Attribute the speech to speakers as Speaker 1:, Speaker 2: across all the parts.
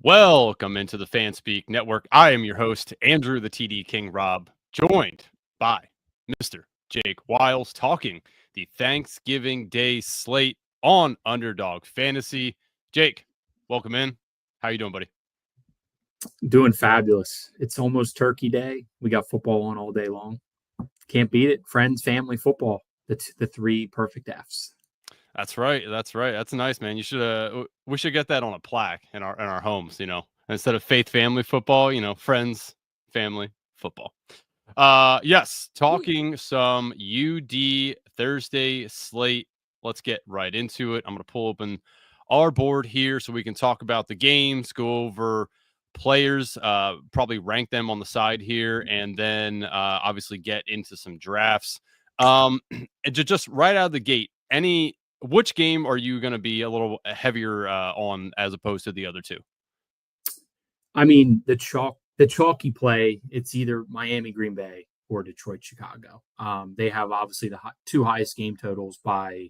Speaker 1: Welcome into the FanSpeak Network. I am your host, Andrew the TD King Raub, joined by Mr. Jake Wiles, talking the Thanksgiving Day slate on Underdog Fantasy. Jake, welcome in. How you doing, buddy?
Speaker 2: Doing fabulous. It's almost Turkey Day. We got football on all day long. Can't beat it. Friends, family, football. The three perfect Fs.
Speaker 1: That's right. That's nice, man. You should we should get that on a plaque in our homes, instead of faith family football, friends, family, football. Yes, talking some UD Thursday slate. Let's get right into it. I'm going to pull open our board here so we can talk about the games, go over players, probably rank them on the side here, and then obviously get into some drafts. And just right out of the gate, which game are you going to be a little heavier on as opposed to the other two?
Speaker 2: I mean, the chalky play, it's either Miami, Green Bay, or Detroit, Chicago. They have obviously the two highest game totals by,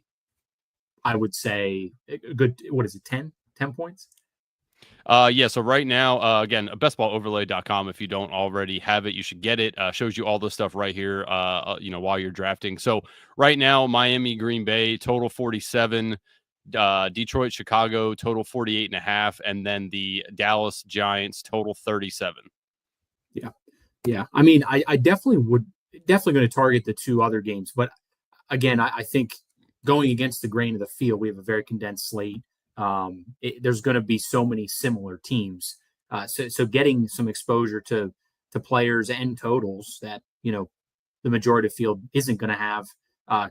Speaker 2: I would say, a good, 10 points?
Speaker 1: Yeah, so right now, again, bestballoverlay.com. If you don't already have it, you should get it. Shows you all the stuff right here, while you're drafting. So right now, Miami, Green Bay, total 47. Detroit, Chicago, total 48.5. And then the Dallas Giants, total 37.
Speaker 2: Yeah. I mean, I definitely going to target the two other games. But again, I think going against the grain of the field, we have a very condensed slate. There's going to be so many similar teams. So getting some exposure to players and totals that, the majority of the field isn't going to have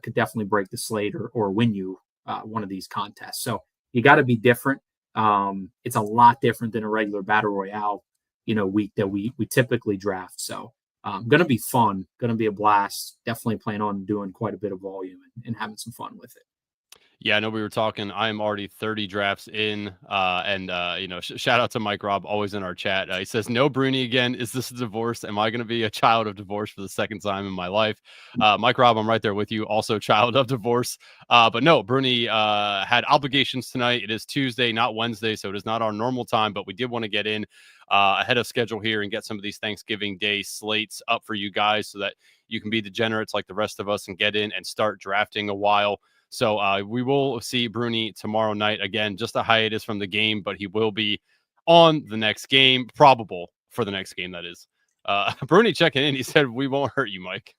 Speaker 2: could definitely break the slate or win you one of these contests. So you got to be different. It's a lot different than a regular battle royale, week that we typically draft. So going to be fun, going to be a blast. Definitely plan on doing quite a bit of volume and having some fun with it.
Speaker 1: Yeah, I know we were talking. I'm already 30 drafts in, and shout out to Mike Robb, always in our chat. He says, "No Bruni again. Is this a divorce? Am I going to be a child of divorce for the second time in my life?" Mike Robb, I'm right there with you. Also, child of divorce. But no, Bruni had obligations tonight. It is Tuesday, not Wednesday, so it is not our normal time. But we did want to get in ahead of schedule here and get some of these Thanksgiving Day slates up for you guys, so that you can be degenerates like the rest of us and get in and start drafting a while. So we will see Bruni tomorrow night. Again, just a hiatus from the game, but he will be on the next game, probable for the next game, that is. Bruni checking in. He said, "We won't hurt you, Mike."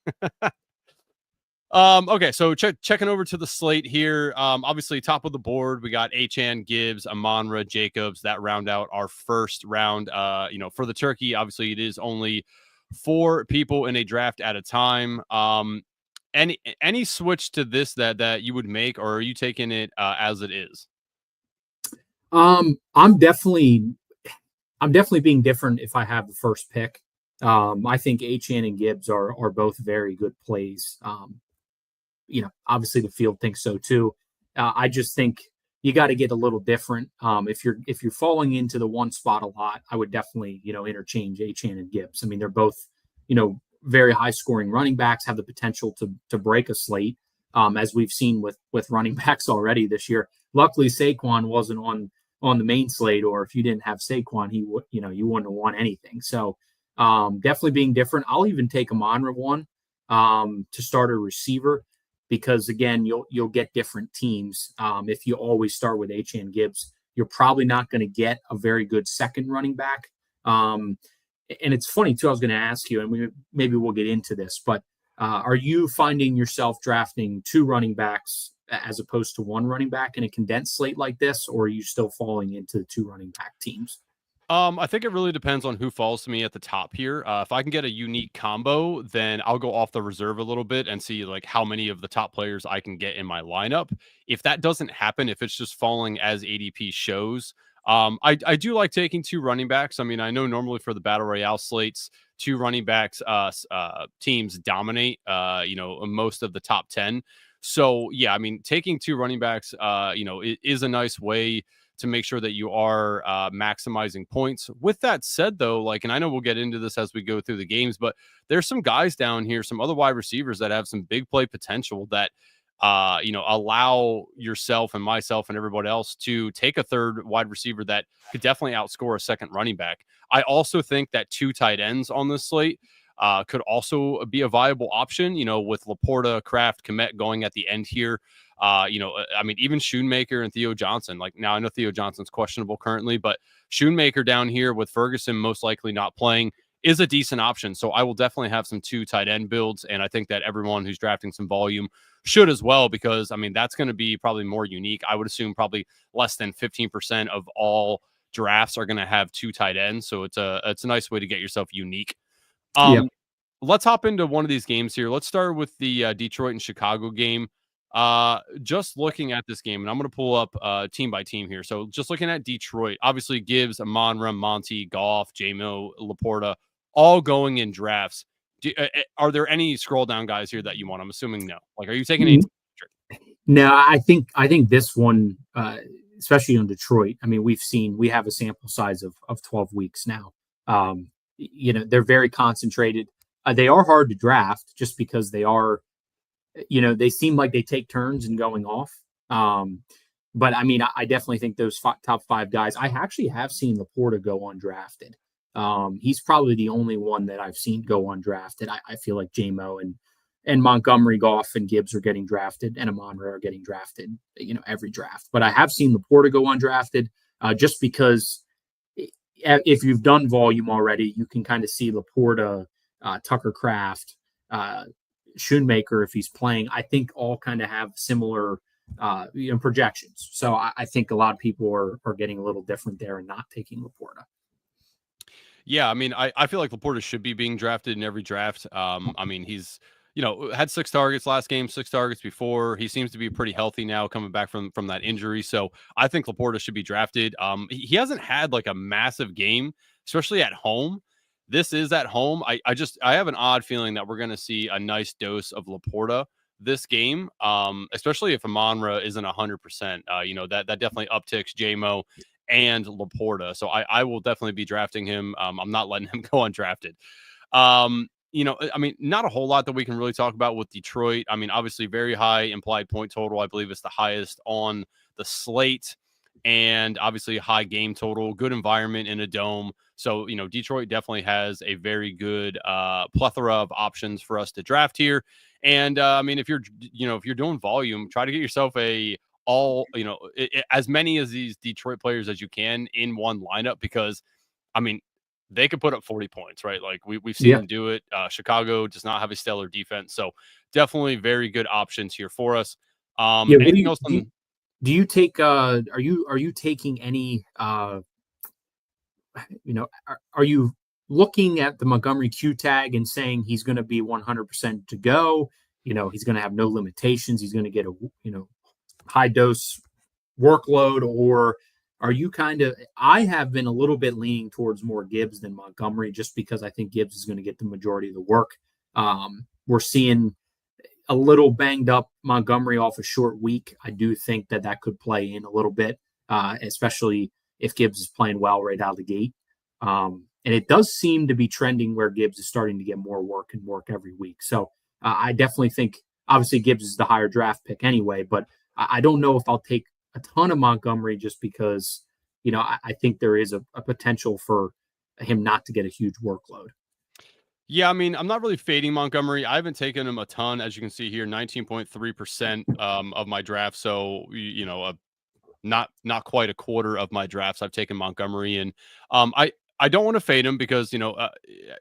Speaker 1: Okay, so checking over to the slate here. Obviously, top of the board, we got Achane, Gibbs, Amon-Ra, Jacobs. That round out our first round. For the Turkey, obviously, it is only 4 people in a draft at a time. Any switch to this that you would make, or are you taking it as it is?
Speaker 2: I'm definitely being different if I have the first pick. I think Achane and Gibbs are both very good plays. Obviously the field thinks so too. I just think you got to get a little different. If you're falling into the one spot a lot, I would definitely interchange Achane and Gibbs. I mean, they're both very high scoring running backs, have the potential to break a slate, as we've seen with running backs already this year. Luckily, Saquon wasn't on the main slate, or if you didn't have Saquon, you wouldn't have won anything. So definitely being different. I'll even take Amon-Ra one to start a receiver, because again, you'll get different teams. If you always start with Achane Gibbs, you're probably not going to get a very good second running back. And it's funny too, I was going to ask you, and maybe we'll get into this, but are you finding yourself drafting 2 running backs as opposed to 1 running back in a condensed slate like this, or are you still falling into the 2 running back teams?
Speaker 1: I think it really depends on who falls to me at the top here. If I can get a unique combo, then I'll go off the reserve a little bit and see like how many of the top players I can get in my lineup. If that doesn't happen, if it's just falling as ADP shows, I do like taking 2 running backs. I mean, I know normally for the battle royale slates, 2 running backs teams dominate most of the top 10. So yeah, I mean, taking 2 running backs is a nice way to make sure that you are maximizing points. With that said, though, and I know we'll get into this as we go through the games, but there's some guys down here, some other wide receivers that have some big play potential that allow yourself and myself and everybody else to take a third wide receiver that could definitely outscore a second running back. I also think that 2 tight ends on this slate could also be a viable option, with Laporta, Kraft, Komet going at the end here. Even Schoonmaker and Theo Johnson. Like, now I know Theo Johnson's questionable currently, but Schoonmaker down here with Ferguson most likely not playing is a decent option. So I will definitely have some 2 tight end builds. And I think that everyone who's drafting some volume should as well, because that's going to be probably more unique. I would assume probably less than 15% of all drafts are going to have 2 tight ends. So it's a nice way to get yourself unique. Let's hop into one of these games here. Let's start with the Detroit and Chicago game. Just looking at this game, and I'm going to pull up team by team here. So just looking at Detroit, obviously Gibbs, Amon-Ra, Monty, Goff, J-Mo, Laporta, all going in drafts. Are there any scroll down guys here that you want? I'm assuming no. Like, are you taking any?
Speaker 2: No, I think this one, especially on Detroit. I mean, we have a sample size of 12 weeks now. They're very concentrated. They are hard to draft just because they are, they seem like they take turns in going off. But I definitely think those top 5 guys. I actually have seen Laporta go undrafted. He's probably the only one that I've seen go undrafted. I feel like J-Mo and Montgomery, Goff, and Gibbs are getting drafted, and Amon-Ra are getting drafted, every draft. But I have seen Laporta go undrafted just because if you've done volume already, you can kind of see Laporta, Tucker Kraft, Schoonmaker, if he's playing, I think all kind of have similar projections. So I think a lot of people are getting a little different there and not taking Laporta.
Speaker 1: Yeah, I feel like Laporta should be being drafted in every draft. He's had 6 targets last game, 6 targets before. He seems to be pretty healthy now, coming back from that injury. So I think Laporta should be drafted. He hasn't had like a massive game, especially at home. This is at home. I have an odd feeling that we're going to see a nice dose of Laporta this game, especially if Amon-Ra isn't 100%. That definitely upticks J-Mo and Laporta. So I will definitely be drafting him. I'm not letting him go undrafted. Not a whole lot that we can really talk about with Detroit. Obviously very high implied point total. I believe it's the highest on the slate, and obviously high game total, good environment in a dome. So, Detroit definitely has a very good plethora of options for us to draft here. And if you're doing volume, try to get yourself as many as these Detroit players as you can in one lineup, because they could put up 40 points, right? Like we've seen them do it. Chicago does not have a stellar defense, so definitely very good options here for us. Anything else?
Speaker 2: Do you take? Are you taking any? Are you looking at the Montgomery Q tag and saying he's going to be 100% to go? He's going to have no limitations. He's going to get a high dose workload, or are you I have been a little bit leaning towards more Gibbs than Montgomery, just because I think Gibbs is going to get the majority of the work. We're seeing a little banged up Montgomery off a short week. I do think that could play in a little bit, especially if Gibbs is playing well right out of the gate. And it does seem to be trending where Gibbs is starting to get more work and work every week. So I definitely think, obviously Gibbs is the higher draft pick anyway, but I don't know if I'll take a ton of Montgomery, just because, I think there is a potential for him not to get a huge workload.
Speaker 1: Yeah, I'm not really fading Montgomery. I haven't taken him a ton, as you can see here, 19.3% of my draft. So, not quite a quarter of my drafts I've taken Montgomery. And I don't want to fade him because,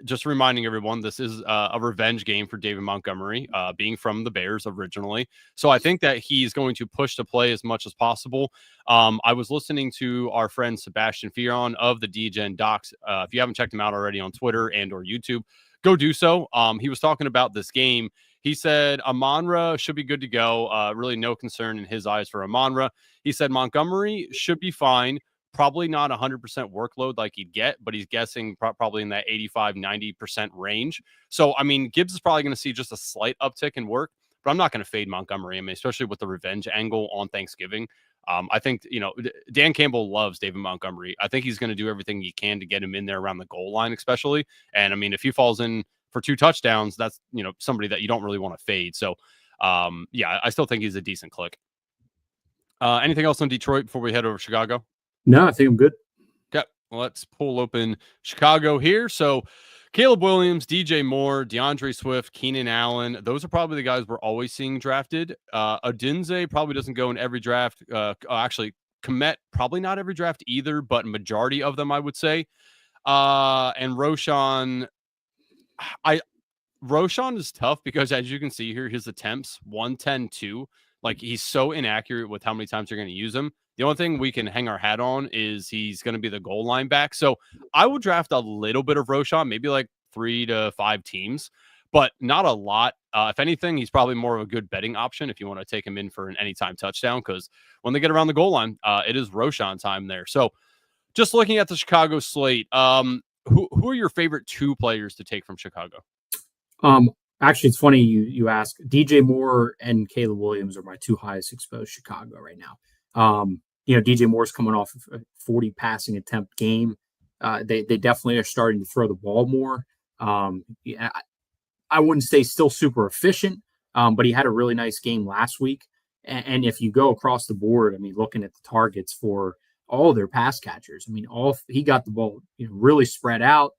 Speaker 1: just reminding everyone, this is a revenge game for David Montgomery, being from the Bears originally. So I think that he's going to push to play as much as possible. I was listening to our friend Sebastian Fion of the DGen Docs. If you haven't checked him out already on Twitter and or YouTube, go do so. He was talking about this game. He said Amon-Ra should be good to go. Really no concern in his eyes for Amon-Ra. He said Montgomery should be fine. Probably not 100% workload like he'd get, but he's guessing probably in that 85-90% range. So, Gibbs is probably going to see just a slight uptick in work, but I'm not going to fade Montgomery. Especially with the revenge angle on Thanksgiving. I think, Dan Campbell loves David Montgomery. I think he's going to do everything he can to get him in there around the goal line, especially. And if he falls in for 2 touchdowns, that's, somebody that you don't really want to fade. So yeah, I still think he's a decent click. Anything else on Detroit before we head over to Chicago?
Speaker 2: No, I think I'm good.
Speaker 1: Okay, let's pull open Chicago here. So Caleb Williams, DJ Moore, DeAndre Swift, Keenan Allen. Those are probably the guys we're always seeing drafted. Odunze probably doesn't go in every draft. Actually, Komet, probably not every draft either, but majority of them, I would say. And Roshan, Roshan is tough because, as you can see here, his attempts 110-2. Like, he's so inaccurate with how many times you're going to use him. The only thing we can hang our hat on is he's going to be the goal line back. So I would draft a little bit of Roshan, maybe like 3 to 5 teams, but not a lot. If anything, he's probably more of a good betting option if you want to take him in for an anytime touchdown, because when they get around the goal line, it is Roshan time there. So just looking at the Chicago slate, who are your favorite 2 players to take from Chicago?
Speaker 2: Actually, it's funny you ask. DJ Moore and Caleb Williams are my 2 highest exposed Chicago right now. DJ Moore's coming off of a 40 passing attempt game. They definitely are starting to throw the ball more. Yeah, I wouldn't say still super efficient, but he had a really nice game last week. And if you go across the board, I mean, looking at the targets for all their pass catchers, I mean, he got the ball, really spread out.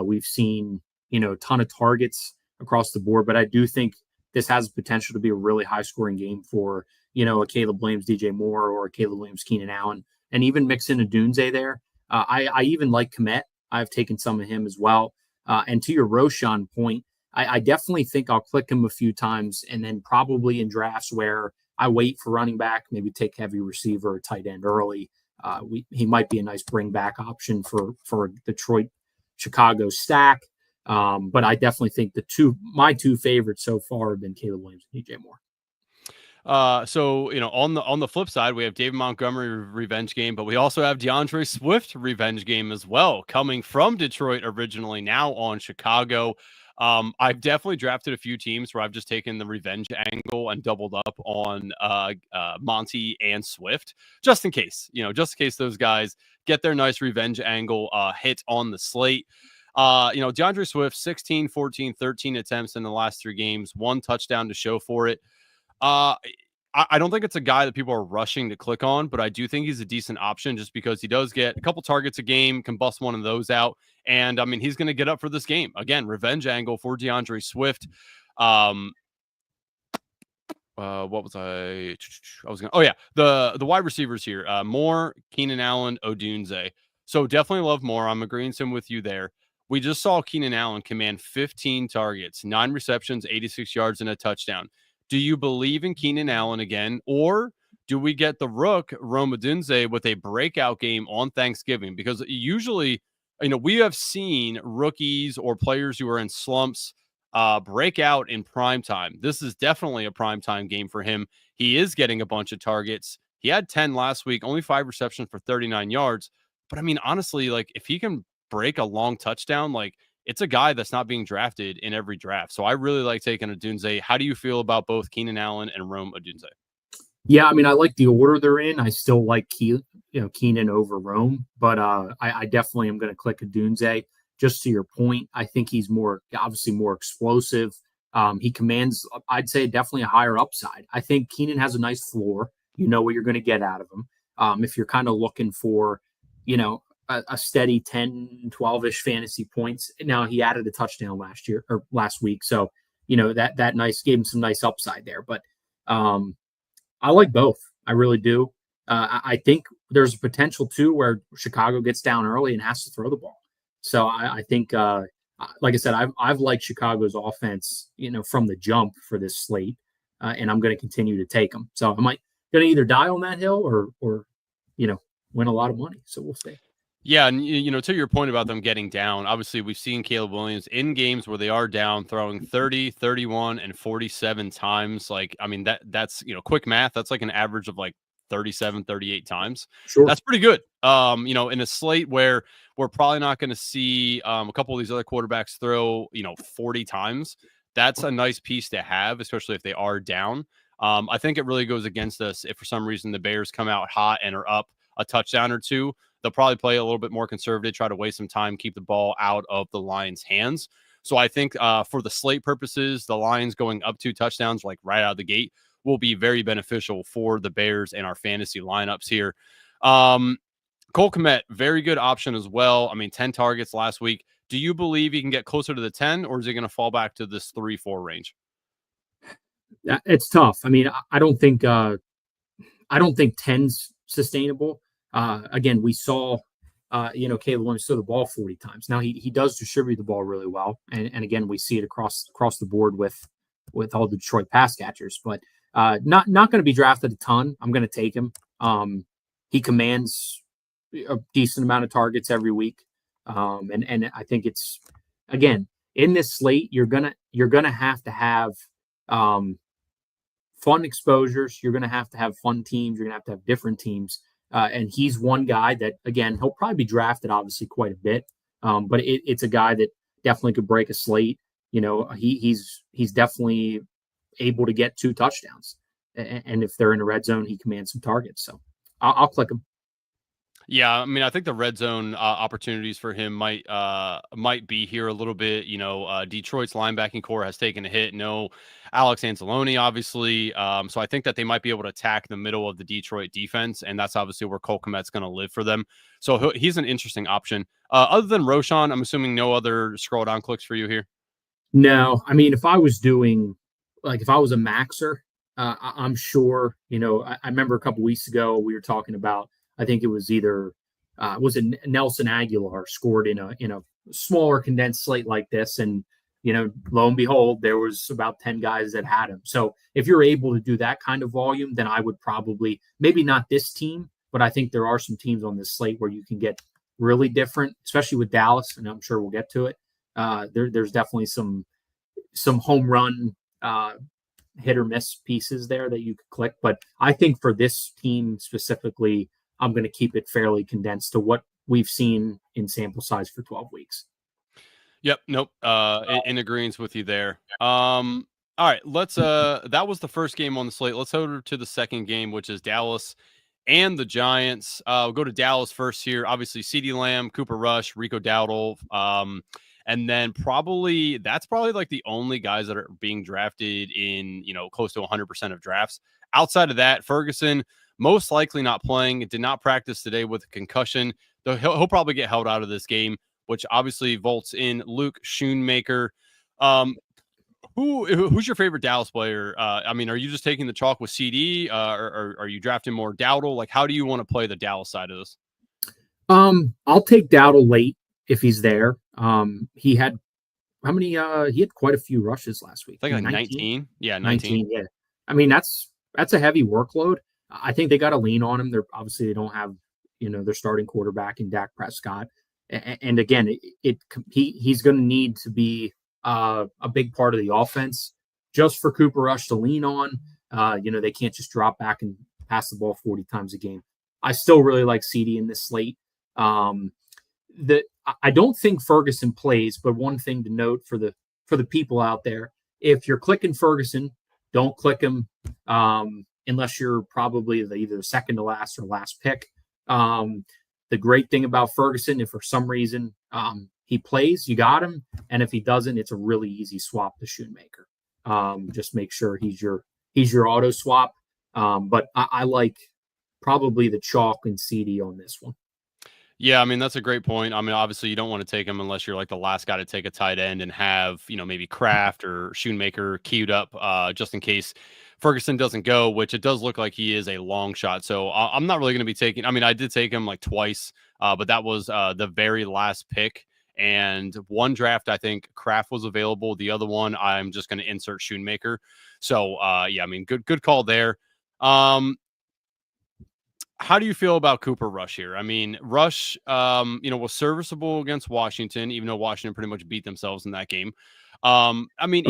Speaker 2: We've seen, a ton of targets across the board, but I do think this has potential to be a really high scoring game for, a Caleb Williams, DJ Moore, or a Caleb Williams, Keenan Allen, and even mix in a Dunze there. I even like Komet. I've taken some of him as well. And to your Roshan point, I definitely think I'll click him a few times, and then probably in drafts where I wait for running back, maybe take heavy receiver or tight end early. He might be a nice bring back option for Detroit, Chicago stack. But I definitely think my 2 favorites so far have been Caleb Williams and DJ Moore.
Speaker 1: So on the flip side, we have David Montgomery revenge game, but we also have DeAndre Swift revenge game as well, coming from Detroit originally, now on Chicago. I've definitely drafted a few teams where I've just taken the revenge angle and doubled up on Monty and Swift, just in case those guys get their nice revenge angle hit on the slate. DeAndre Swift, 16, 14, 13 attempts in the last 3 games, 1 touchdown to show for it. I don't think it's a guy that people are rushing to click on, but I do think he's a decent option just because he does get a couple targets a game, can bust one of those out. And I mean, he's going to get up for this game. Again, revenge angle for DeAndre Swift. What was the wide receivers here. Moore, Keenan Allen, Odunze. So definitely love Moore. I'm agreeing with you there. We just saw Keenan Allen command 15 targets, 9 receptions, 86 yards, and a touchdown. Do you believe in Keenan Allen again, or do we get the rook, Rome Odunze, with a breakout game on Thanksgiving? Because usually, we have seen rookies or players who are in slumps break out in prime time. This is definitely a prime time game for him. He is getting a bunch of targets. He had 10 last week, only 5 receptions for 39 yards. But I mean, honestly, like, if he can break a long touchdown, like, it's a guy that's not being drafted in every draft. So I really like taking Odunze. How do you feel about both Keenan Allen and Rome Odunze?
Speaker 2: Yeah, I mean, I like the order they're in. I still like Keenan over Rome, but I definitely am going to click Odunze. Just to your point, I think he's obviously more explosive. He commands, I'd say, definitely a higher upside. I think Keenan has a nice floor. You know what you're going to get out of him. If you're kind of looking for, a steady 10, 12-ish fantasy points. Now, he added a touchdown last week. So, that gave him some nice upside there. But I like both. I really do. I think there's a potential too where Chicago gets down early and has to throw the ball. So I think, like I said, I've liked Chicago's offense, from the jump for this slate, and I'm going to continue to take them. So I might going to either die on that hill or win a lot of money. So we'll see.
Speaker 1: Yeah, and to your point about them getting down, obviously we've seen Caleb Williams in games where they are down throwing 30, 31, and 47 times. Like, I mean, that's quick math. That's like an average of like 37, 38 times.
Speaker 2: Sure.
Speaker 1: That's pretty good. In a slate where we're probably not going to see a couple of these other quarterbacks throw, 40 times. That's a nice piece to have, especially if they are down. I think it really goes against us if for some reason the Bears come out hot and are up a touchdown or 2. They'll probably play a little bit more conservative, try to waste some time, keep the ball out of the Lions' hands. So I think for the slate purposes, the Lions going up 2 touchdowns like right out of the gate will be very beneficial for the Bears and our fantasy lineups here. Cole Kmet, very good option as well. I mean, 10 targets last week. Do you believe he can get closer to the 10, or is he going to fall back to this 3-4 range?
Speaker 2: It's tough. I mean, I don't think 10's sustainable. Again, we saw Caleb Williams throw the ball 40 times. Now he does distribute the ball really well, and again we see it across the board with all the Detroit pass catchers. But not going to be drafted a ton. I'm going to take him. He commands a decent amount of targets every week, and I think it's, again, in this slate you're gonna have to have fun exposures. You're gonna have to have fun teams. You're gonna have to have different teams. And he's one guy that, again, he'll probably be drafted obviously quite a bit, but it's a guy that definitely could break a slate. He's definitely able to get 2 touchdowns, and if they're in a red zone, he commands some targets. So I'll click him.
Speaker 1: Yeah, I mean, I think the red zone opportunities for him might be here a little bit. Detroit's linebacking core has taken a hit. No Alex Anzalone, obviously. So I think that they might be able to attack the middle of the Detroit defense, and that's obviously where Cole Kmet's going to live for them. So he's an interesting option. Other than Roshan, I'm assuming no other scroll down clicks for you here.
Speaker 2: No, I mean, if I was a maxer, I'm sure. I remember a couple weeks ago we were talking about, I think it was either Nelson Aguilar scored in a smaller condensed slate like this, and lo and behold, there was about 10 guys that had him. So if you're able to do that kind of volume, then I would probably, maybe not this team, but I think there are some teams on this slate where you can get really different, especially with Dallas, and I'm sure we'll get to it. There's definitely some home run hit or miss pieces there that you could click, but I think for this team specifically, I'm going to keep it fairly condensed to what we've seen in sample size for 12 weeks.
Speaker 1: Yep. Nope. In agreement with you there. All right. That was the first game on the slate. Let's go to the second game, which is Dallas and the Giants. We'll go to Dallas first here. Obviously, CeeDee Lamb, Cooper Rush, Rico Dowdle. And then that's probably like the only guys that are being drafted in, close to 100% of drafts. Outside of that, Ferguson, most likely not playing. Did not practice today with a concussion. Though he'll probably get held out of this game, which obviously vaults in Luke Schoonmaker. Who's your favorite Dallas player? I mean, are you just taking the chalk with CD, or are you drafting more Dowdle? Like, how do you want to play the Dallas side of this?
Speaker 2: I'll take Dowdle late if he's there. He had how many? He had quite a few rushes last week.
Speaker 1: I think like 19. Yeah,
Speaker 2: 19. Yeah. I mean, that's a heavy workload. I think they got to lean on him. They don't have, their starting quarterback in Dak Prescott. And again, he's going to need to be a big part of the offense just for Cooper Rush to lean on. They can't just drop back and pass the ball 40 times a game. I still really like CD in this slate. I don't think Ferguson plays, but one thing to note for the people out there, if you're clicking Ferguson, don't click him unless you're probably either the second to last or last pick. The great thing about Ferguson, if for some reason he plays, you got him, and if he doesn't, it's a really easy swap to Schoonmaker. Just make sure he's your auto swap. But I like probably the chalk and CD on this one.
Speaker 1: Yeah, I mean, that's a great point. I mean, obviously, you don't want to take him unless you're like the last guy to take a tight end and have, maybe Kraft or Schoonmaker queued up just in case Ferguson doesn't go, which it does look like he is a long shot. So I'm not really going to be taking, I mean, I did take him like twice, but that was the very last pick. And one draft, I think Kraft was available. The other one, I'm just going to insert Schoonmaker. So, yeah, I mean, good call there. How do you feel about Cooper Rush here? I mean, Rush, was serviceable against Washington, even though Washington pretty much beat themselves in that game. I mean,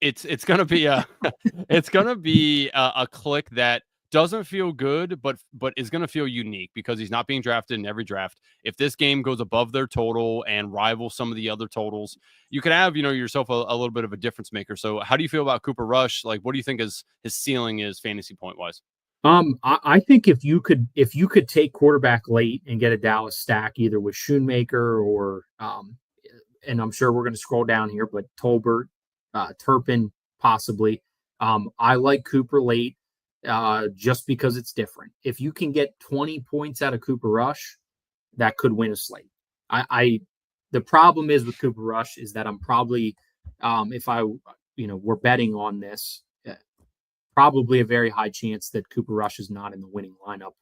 Speaker 1: it's gonna be a click that doesn't feel good, but is gonna feel unique because he's not being drafted in every draft. If this game goes above their total and rivals some of the other totals, you could have yourself a little bit of a difference maker. So, how do you feel about Cooper Rush? Like, what do you think his ceiling is fantasy point wise?
Speaker 2: I think if you could take quarterback late and get a Dallas stack either with Schoonmaker or and I'm sure we're going to scroll down here, but Tolbert, Turpin, possibly. I like Cooper late just because it's different. If you can get 20 points out of Cooper Rush, that could win a slate. The problem is with Cooper Rush is that I'm probably, if we're betting on this, probably a very high chance that Cooper Rush is not in the winning lineup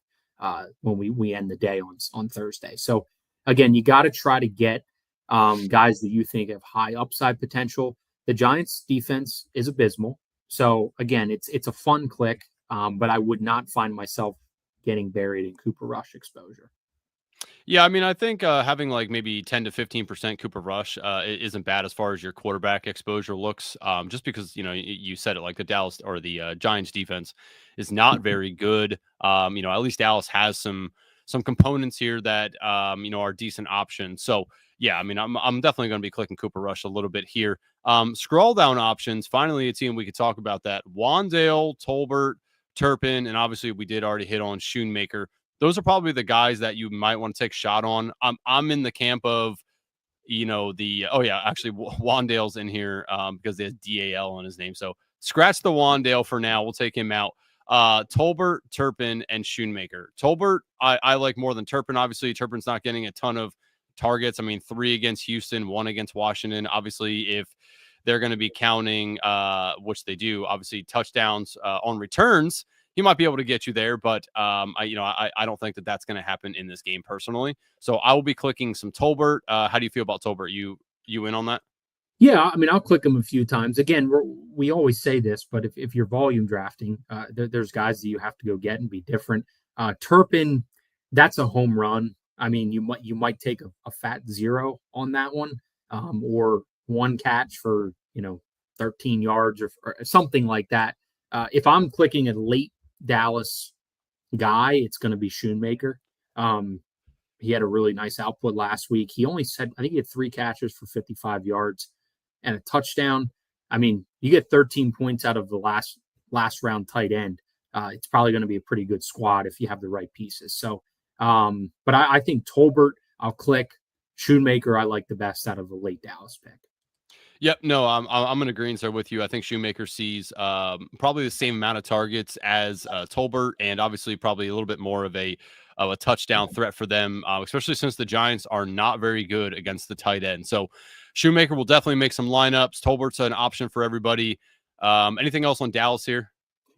Speaker 2: when we end the day on Thursday. So again, you got to try to get guys that you think have high upside potential. The Giants defense is abysmal. So again, it's a fun click, but I would not find myself getting buried in Cooper Rush exposure.
Speaker 1: Yeah, I mean, I think having like maybe 10 to 15% Cooper Rush isn't bad as far as your quarterback exposure looks. Just because you said it, like the Dallas or the Giants defense is not very good. At least Dallas has some components here that are decent options. So yeah, I mean, I'm definitely going to be clicking Cooper Rush a little bit here. Scroll down options. Finally, a team we could talk about that: Wandale, Tolbert, Turpin, and obviously we did already hit on Schoonmaker. Those are probably the guys that you might want to take a shot on. I'm in the camp of, actually Wandale's in here because there's DAL on his name. So scratch the Wandale for now. We'll take him out. Tolbert, Turpin, and Schoonmaker. Tolbert, I like more than Turpin. Obviously, Turpin's not getting a ton of targets. I mean, 3 against Houston, 1 against Washington. Obviously, if they're going to be counting, which they do, obviously touchdowns on returns, he might be able to get you there, but I don't think that that's going to happen in this game personally. So I will be clicking some Tolbert. How do you feel about Tolbert? You in on that?
Speaker 2: Yeah, I mean, I'll click him a few times. Again, we always say this, but if you're volume drafting, there's guys that you have to go get and be different. Turpin, that's a home run. I mean, you might take a fat 0 on that one, or 1 catch for 13 yards or something like that. If I'm clicking a late Dallas guy, it's going to be Schoonmaker. He had a really nice output last week. He only said, I think he had 3 catches for 55 yards and a touchdown. I mean, you get 13 points out of the last round tight end. It's probably going to be a pretty good squad if you have the right pieces. So, but I think Tolbert, I'll click. Schoonmaker, I like the best out of the late Dallas pick.
Speaker 1: Yep. No, I'm in agreement there with you. I think Schoonmaker sees probably the same amount of targets as Tolbert, and obviously probably a little bit more of a touchdown threat for them, especially since the Giants are not very good against the tight end. So Schoonmaker will definitely make some lineups. Tolbert's an option for everybody. Anything else on Dallas here?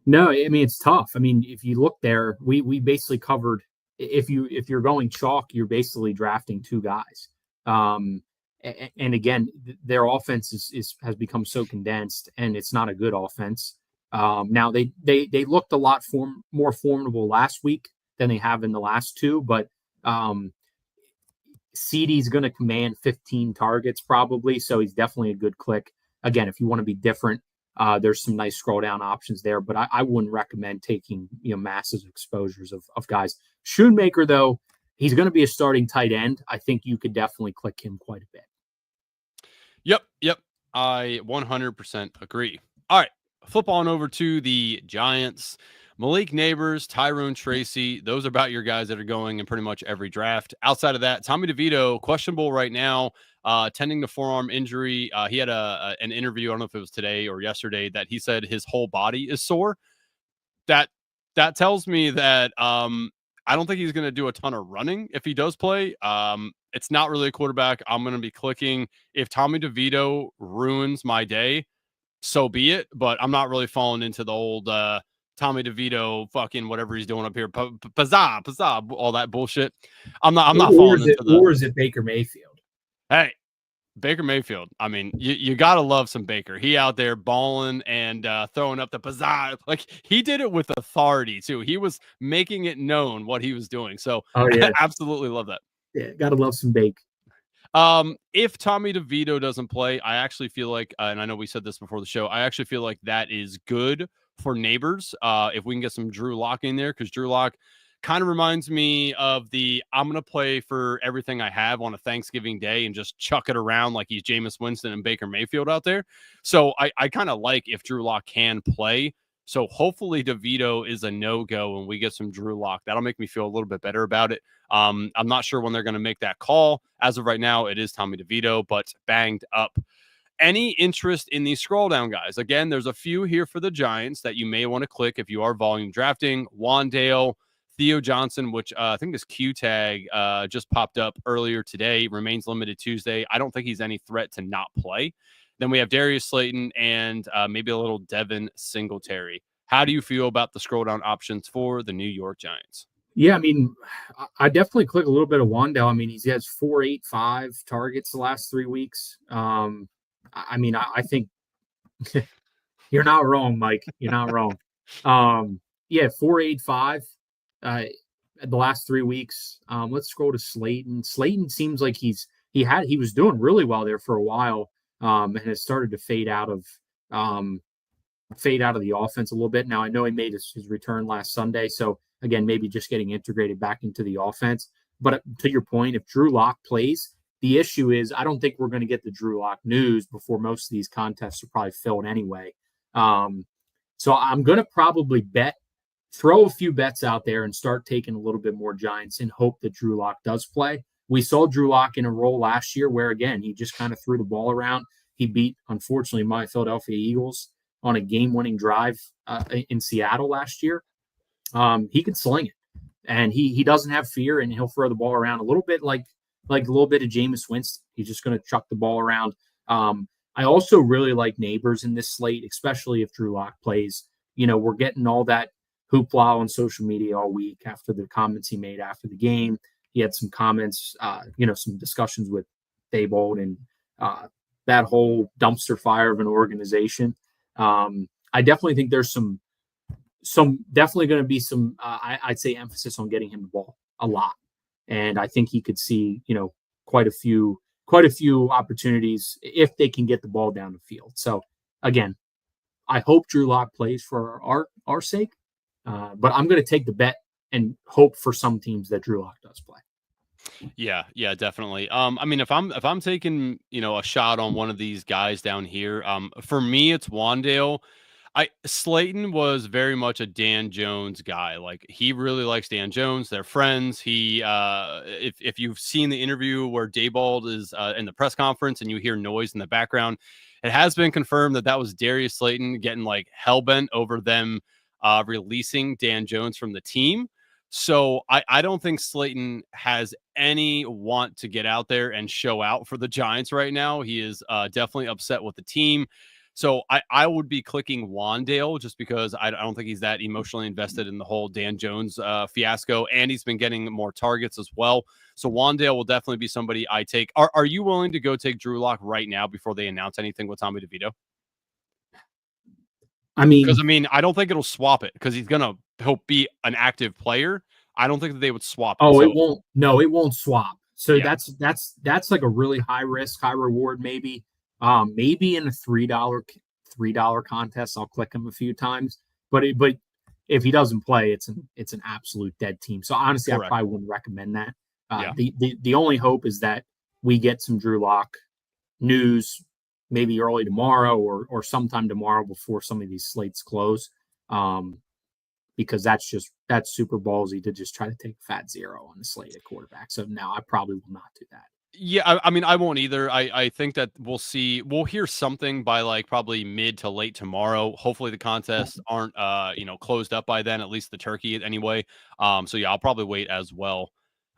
Speaker 2: No, I mean, it's tough. I mean, if you look there, we basically covered. If you're going chalk, you're basically drafting 2 guys. And again, their offense has become so condensed, and it's not a good offense. Now they looked a lot more formidable last week than they have in the last 2, but CeeDee's going to command 15 targets probably, so he's definitely a good click. Again, if you want to be different, there's some nice scroll down options there, but I wouldn't recommend taking massive exposures of guys. Schoonmaker, though, he's going to be a starting tight end. I think you could definitely click him quite a bit.
Speaker 1: Yep. I 100% agree. All right, flip on over to the Giants. Malik Neighbors, Tyrone Tracy, those are about your guys that are going in pretty much every draft. Outside of that, Tommy DeVito, questionable right now, tending to forearm injury. He had an interview, I don't know if it was today or yesterday, that he said his whole body is sore. That tells me that I don't think he's going to do a ton of running if he does play. It's not really a quarterback I'm going to be clicking. If Tommy DeVito ruins my day, so be it. But I'm not really falling into the old Tommy DeVito fucking whatever he's doing up here. Pazza, all that bullshit. I'm not falling into the.
Speaker 2: Or is it Baker Mayfield?
Speaker 1: Hey, Baker Mayfield. I mean, you got to love some Baker. He out there balling and throwing up the pizzazz. Like, he did it with authority, too. He was making it known what he was doing. So, I absolutely love that.
Speaker 2: Yeah, got to love some Baker.
Speaker 1: If Tommy DeVito doesn't play, I actually feel like, and I know we said this before the show, I actually feel like that is good for Neighbors. If we can get some Drew Lock in there, because Drew Lock kind of reminds me of I'm going to play for everything I have on a Thanksgiving day and just chuck it around like he's Jameis Winston and Baker Mayfield out there. So I kind of like if Drew Lock can play. So hopefully DeVito is a no-go and we get some Drew Lock. That'll make me feel a little bit better about it. I'm not sure when they're going to make that call. As of right now, it is Tommy DeVito, but banged up. Any interest in these scroll down guys? Again, there's a few here for the Giants that you may want to click if you are volume drafting. Wandale, Theo Johnson, which I think this Q tag just popped up earlier today, remains limited Tuesday. I don't think he's any threat to not play. Then we have Darius Slayton and maybe a little Devin Singletary. How do you feel about the scroll down options for the New York Giants?
Speaker 2: Yeah, I mean, I definitely click a little bit of Wandale. I mean, he has 4.85 targets the last 3 weeks. I mean, I think you're not wrong, Mike. You're not wrong. Yeah, 4.85 the last 3 weeks. Let's scroll to Slayton. Slayton seems like he was doing really well there for a while, and has started to fade out of the offense a little bit. Now I know he made his return last Sunday, so again, maybe just getting integrated back into the offense. But to your point, if Drew Lock plays, the issue is I don't think we're going to get the Drew Lock news before most of these contests are probably filled anyway. So I'm going to probably throw a few bets out there and start taking a little bit more Giants and hope that Drew Lock does play. We saw Drew Lock in a role last year where, again, he just kind of threw the ball around. He beat, unfortunately, my Philadelphia Eagles on a game-winning drive in Seattle last year. He can sling it, and he doesn't have fear, and he'll throw the ball around a little bit like a little bit of Jameis Winston. He's just going to chuck the ball around. I also really like Neighbors in this slate, especially if Drew Lock plays. We're getting all that hoopla on social media all week after the comments he made after the game. He had some comments, some discussions with Daboll and that whole dumpster fire of an organization. I definitely think there's some definitely going to be some, I'd say, emphasis on getting him the ball a lot. And I think he could see, quite a few opportunities if they can get the ball down the field. So again, I hope Drew Lock plays for our sake, but I'm going to take the bet and hope for some teams that Drew Lock does play.
Speaker 1: Yeah, definitely. I mean, if I'm taking, a shot on one of these guys down here, for me, it's Wandale. Slayton was very much a Dan Jones guy. Like, he really likes Dan Jones. They're friends. He, if you've seen the interview where Daboll is in the press conference and you hear noise in the background, it has been confirmed that was Darius Slayton getting like hellbent over them releasing Dan Jones from the team. So I don't think Slayton has any want to get out there and show out for the Giants right now. He is definitely upset with the team. So I would be clicking Wandale just because I don't think he's that emotionally invested in the whole Dan Jones fiasco, and he's been getting more targets as well. So Wandale will definitely be somebody I take. Are you willing to go take Drew Lock right now before they announce anything with Tommy DeVito? I mean, I don't think it'll swap it because he'll be an active player. I don't think that they would swap it.
Speaker 2: Oh, it won't. No, it won't swap. So yeah. That's like a really high risk, high reward, maybe. Maybe in a $3 contest, I'll click him a few times. But if he doesn't play, it's an absolute dead team. So honestly, correct. I probably wouldn't recommend that. The only hope is that we get some Drew Lock news maybe early tomorrow or sometime tomorrow before some of these slates close. Because that's super ballsy to just try to take a fat zero on the slate at quarterback. So no, I probably will not do that.
Speaker 1: Yeah, I mean, I won't either. I think that we'll hear something by like probably mid to late tomorrow. Hopefully the contests aren't closed up by then, at least the Turkey anyway. So yeah, I'll probably wait as well.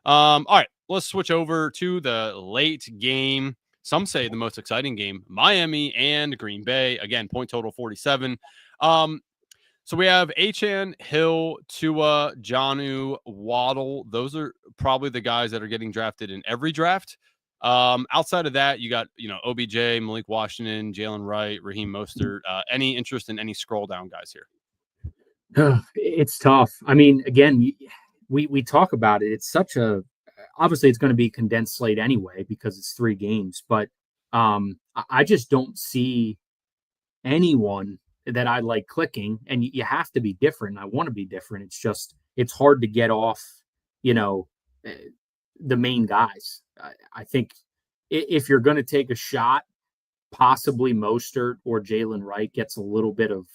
Speaker 1: All right, let's switch over to the late game. Some say the most exciting game, Miami and Green Bay. Again, point total 47. So we have Achane, Hill, Tua, Jonnu, Waddle. Those are probably the guys that are getting drafted in every draft. Outside of that, you got, OBJ, Malik Washington, Jalen Wright, Raheem Mostert. Any interest in any scroll down guys here?
Speaker 2: It's tough. I mean, again, we talk about it. It's obviously it's going to be a condensed slate anyway because it's 3 games, but I just don't see anyone that I like clicking, and you have to be different. I want to be different. It's hard to get off, the main guys. I think if you're going to take a shot, possibly Mostert or Jalen Wright gets a little bit of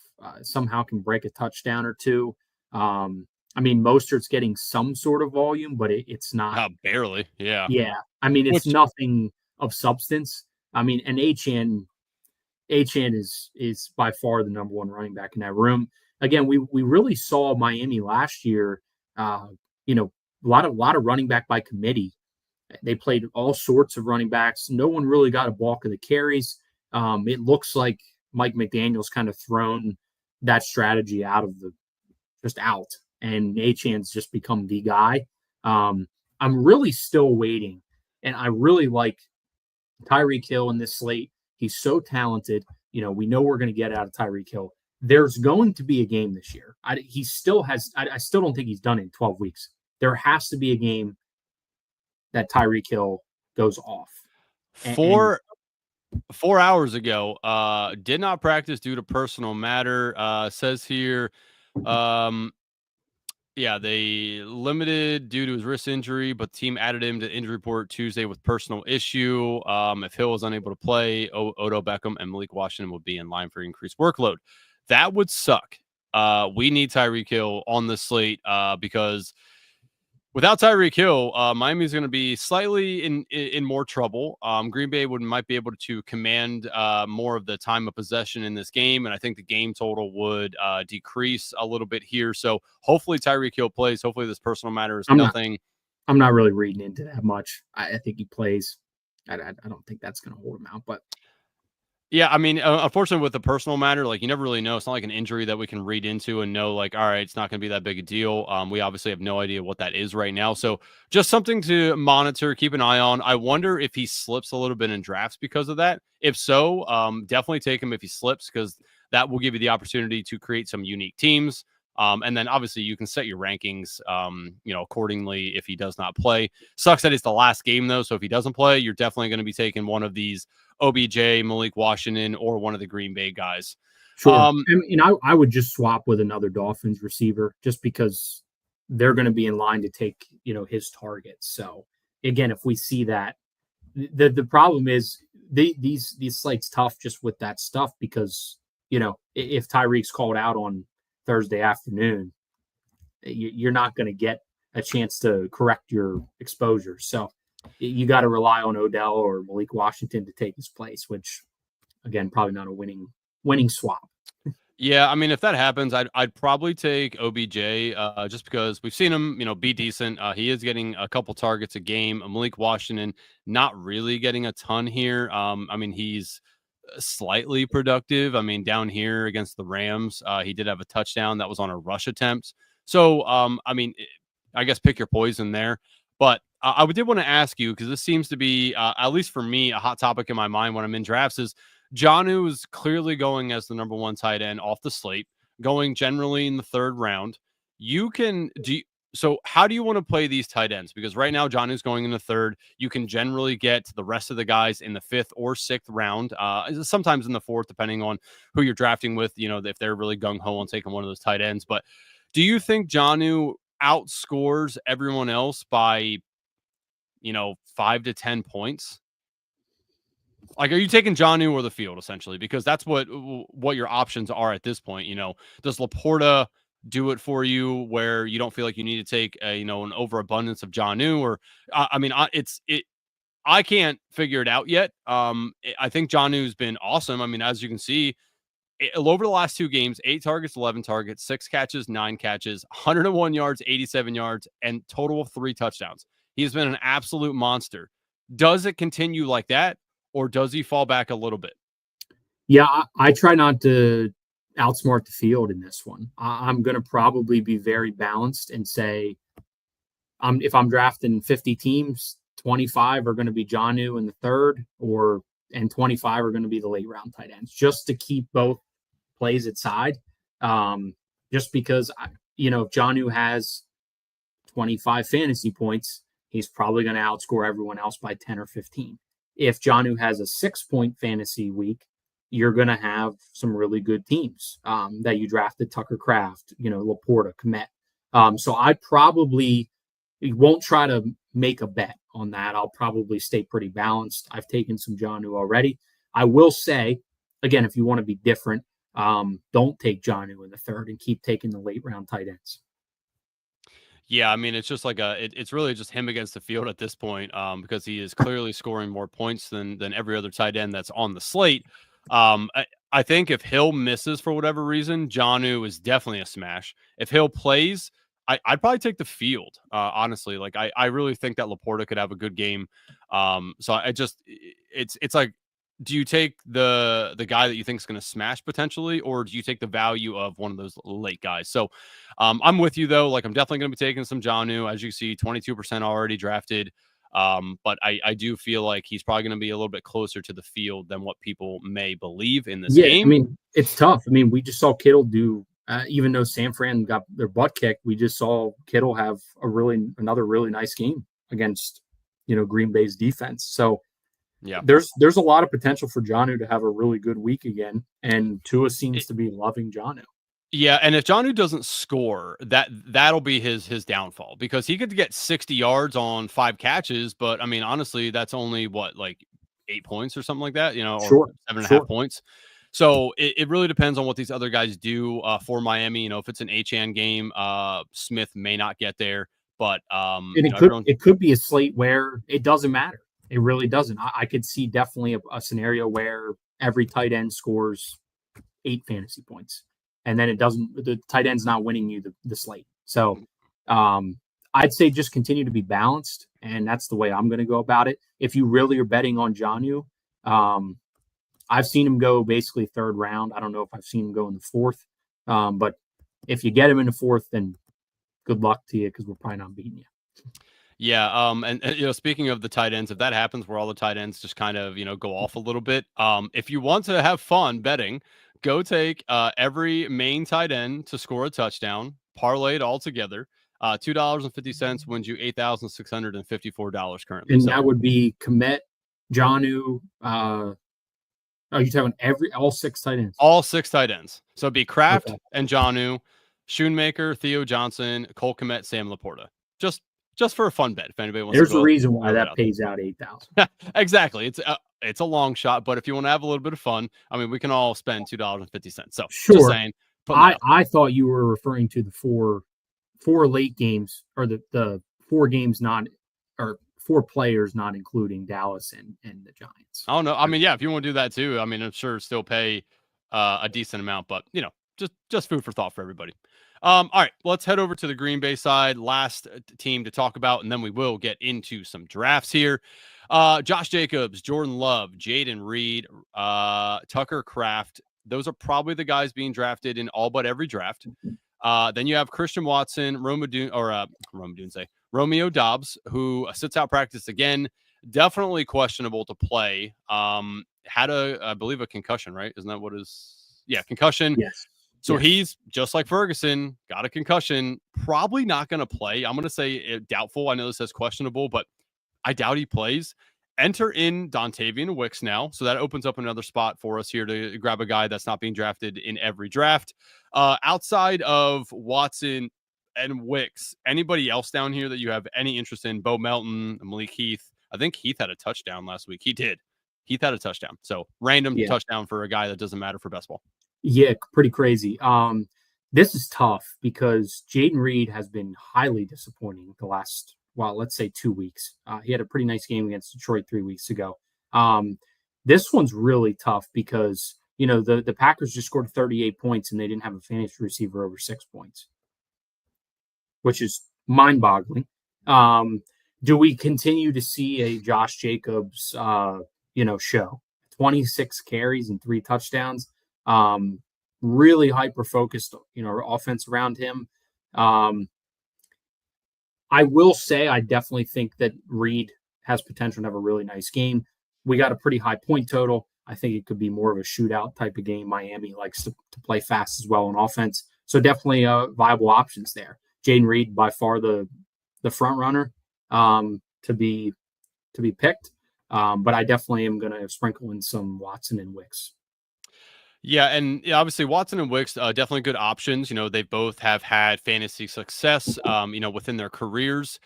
Speaker 2: somehow can break a touchdown or two. I mean, Mostert's getting some sort of volume, but it's not.
Speaker 1: Barely. Yeah.
Speaker 2: Yeah. I mean, it's
Speaker 1: Which,
Speaker 2: nothing of substance. I mean, and Achane is by far the number one running back in that room. Again, we really saw Miami last year, you know, a lot of running back by committee. They played all sorts of running backs. No one really got a bulk of the carries. It looks like Mike McDaniel's kind of thrown that strategy out, and Achane's just become the guy. I'm really still waiting, and I really like Tyreek Hill in this slate. He's so talented. You know, we know we're going to get out of Tyreek Hill. There's going to be a game this year. I still don't think he's done it in 12 weeks. There has to be a game that Tyreek Hill goes off.
Speaker 1: 4 hours ago, did not practice due to personal matter. Says here, they limited due to his wrist injury, but the team added him to the injury report Tuesday with personal issue. If Hill was unable to play, Odell Beckham and Malik Washington would be in line for increased workload. That would suck. We need Tyreek Hill on the slate because without Tyreek Hill, Miami is going to be slightly in more trouble. Green Bay might be able to command more of the time of possession in this game, and I think the game total would decrease a little bit here. So hopefully Tyreek Hill plays. Hopefully this personal matter is nothing.
Speaker 2: I'm not really reading into that much. I think he plays. I don't think that's going to hold him out, but.
Speaker 1: Yeah, I mean, unfortunately, with the personal matter, like you never really know. It's not like an injury that we can read into and know, like, all right, it's not going to be that big a deal. We obviously have no idea what that is right now. So just something to monitor, keep an eye on. I wonder if he slips a little bit in drafts because of that. If so, definitely take him if he slips because that will give you the opportunity to create some unique teams. And then obviously you can set your rankings, accordingly if he does not play. Sucks that it's the last game though. So if he doesn't play, you're definitely going to be taking one of these OBJ, Malik Washington, or one of the Green Bay guys.
Speaker 2: Sure. I would just swap with another Dolphins receiver just because they're going to be in line to take, his targets. So again, if we see that, the problem is these slates tough just with that stuff because, if Tyreek's called out on Thursday afternoon, you're not going to get a chance to correct your exposure. So you got to rely on Odell or Malik Washington to take his place, which again, probably not a winning swap.
Speaker 1: Yeah, I mean, if that happens, I'd probably take OBJ just because we've seen him, be decent. He is getting a couple targets a game. Malik Washington not really getting a ton here. I mean, he's slightly productive. I mean, down here against the Rams, he did have a touchdown that was on a rush attempt. So, I guess pick your poison there. But I did want to ask you, because this seems to be, at least for me, a hot topic in my mind when I'm in drafts is Jonnu is clearly going as the number one tight end off the slate, going generally in the third round. So how do you want to play these tight ends? Because right now, Jonnu's going in the third. You can generally get the rest of the guys in the fifth or sixth round, sometimes in the fourth, depending on who you're drafting with, if they're really gung-ho on taking one of those tight ends. But do you think Jonnu outscores everyone else by, 5 to 10 points? Like, are you taking Jonnu or the field, essentially? Because that's what your options are at this point. Does Laporta do it for you where you don't feel like you need to take an overabundance of Jonnu? Or I can't figure it out yet. I think Jonnu's been awesome. I mean, as you can see, over the last 2 games, 8 targets, 11 targets, 6 catches, 9 catches, 101 yards, 87 yards, and total of 3 touchdowns. He's been an absolute monster. Does it continue like that, or does he fall back a little bit?
Speaker 2: Yeah, I try not to outsmart the field in this one. I'm going to probably be very balanced and say, if I'm drafting 50 teams, 25 are going to be Jonnu in the third, and 25 are going to be the late round tight ends, just to keep both plays at side. Just because, if Jonnu has 25 fantasy points, he's probably going to outscore everyone else by 10 or 15. If Jonnu has a 6-point fantasy week, you're going to have some really good teams that you drafted: Tucker Kraft, Laporta, Kmet. So I probably won't try to make a bet on that. I'll probably stay pretty balanced. I've taken some Jonnu already. I will say, again, if you want to be different, don't take Jonnu in the third and keep taking the late round tight ends.
Speaker 1: Yeah, I mean, it's just like it's really just him against the field at this point, because he is clearly scoring more points than every other tight end that's on the slate. I think if Hill misses for whatever reason, Jonnu is definitely a smash. If Hill plays, I'd probably take the field. Honestly, like I really think that Laporta could have a good game. So it's like, do you take the guy that you think is going to smash potentially, or do you take the value of one of those late guys? So I'm with you though. Like I'm definitely going to be taking some Jonnu, as you see, 22% already drafted. But I do feel like he's probably going to be a little bit closer to the field than what people may believe in this game.
Speaker 2: I mean, it's tough. I mean, we just saw Kittle do, even though San Fran got their butt kicked, we just saw Kittle have another really nice game against, Green Bay's defense. So
Speaker 1: yeah,
Speaker 2: there's a lot of potential for Jonnu to have a really good week again. And Tua seems to be loving Jonnu.
Speaker 1: Yeah, and if Jonnu doesn't score, that'll be his downfall, because he could get 60 yards on 5 catches, but I mean, honestly, that's only like 8 points or something like that, or 7.5 points. So it really depends on what these other guys do for Miami. If it's an H-An game, Smith may not get there, but
Speaker 2: it could be a slate where it doesn't matter. It really doesn't. I could see definitely a scenario where every tight end scores 8 fantasy points. And then the tight end's not winning you the slate. So I'd say just continue to be balanced. And that's the way I'm going to go about it. If you really are betting on Jonnu, I've seen him go basically third round. I don't know if I've seen him go in the fourth. But if you get him in the fourth, then good luck to you, because we're probably not beating you.
Speaker 1: Yeah. And speaking of the tight ends, if that happens where all the tight ends just kind of, go off a little bit, if you want to have fun betting, go take every main tight end to score a touchdown, parlay it all together. $2.50 wins you $8,654 currently.
Speaker 2: And that would be Komet, Jonnu. Are you talking all 6 tight ends?
Speaker 1: All 6 tight ends. So it'd be Kraft and Jonnu, Schoonmaker, Theo Johnson, Cole Komet, Sam Laporta. Just for a fun bet, if anybody wants.
Speaker 2: There's a reason why that pays out $8,000.
Speaker 1: Exactly. It's a long shot, but if you want to have a little bit of fun, I mean, we can all spend $2.50. So
Speaker 2: sure.
Speaker 1: Just saying.
Speaker 2: I thought you were referring to the four late games, or the 4 games or 4 players not including Dallas and the Giants.
Speaker 1: Oh no, I mean, yeah, if you want to do that too, I mean, I'm sure still pay a decent amount, but just food for thought for everybody. All right, let's head over to the Green Bay side. Last team to talk about, and then we will get into some drafts here. Josh Jacobs, Jordan Love, Jaden Reed, Tucker Kraft. Those are probably the guys being drafted in all but every draft. Then you have Christian Watson, Romeo Dobbs, who sits out practice again. Definitely questionable to play. Had I believe a concussion, right? Isn't that what is? Yeah, concussion.
Speaker 2: Yes.
Speaker 1: So he's just like Ferguson, got a concussion, probably not going to play. I'm going to say doubtful. I know this says questionable, but I doubt he plays. Enter in Dontavian Wicks now. So that opens up another spot for us here to grab a guy that's not being drafted in every draft. Outside of Watson and Wicks, anybody else down here that you have any interest in? Bo Melton, Malik Heath. I think Heath had a touchdown last week. He did. Heath had a touchdown. So random touchdown for a guy that doesn't matter for best ball.
Speaker 2: Yeah, pretty crazy. This is tough because Jaden Reed has been highly disappointing the last, let's say 2 weeks. He had a pretty nice game against Detroit 3 weeks ago. This one's really tough because, the Packers just scored 38 points and they didn't have a fantasy receiver over 6 points, which is mind-boggling. Do we continue to see a Josh Jacobs, show? 26 carries and 3 touchdowns. Really hyper-focused, offense around him. I will say I definitely think that Reed has potential to have a really nice game. We got a pretty high point total. I think it could be more of a shootout type of game. Miami likes to play fast as well on offense. So definitely viable options there. Jaden Reed, by far the front runner to be picked. But I definitely am going to sprinkle in some Watson and Wicks.
Speaker 1: Yeah, and obviously Watson and Wicks, definitely good options. They both have had fantasy success, within their careers.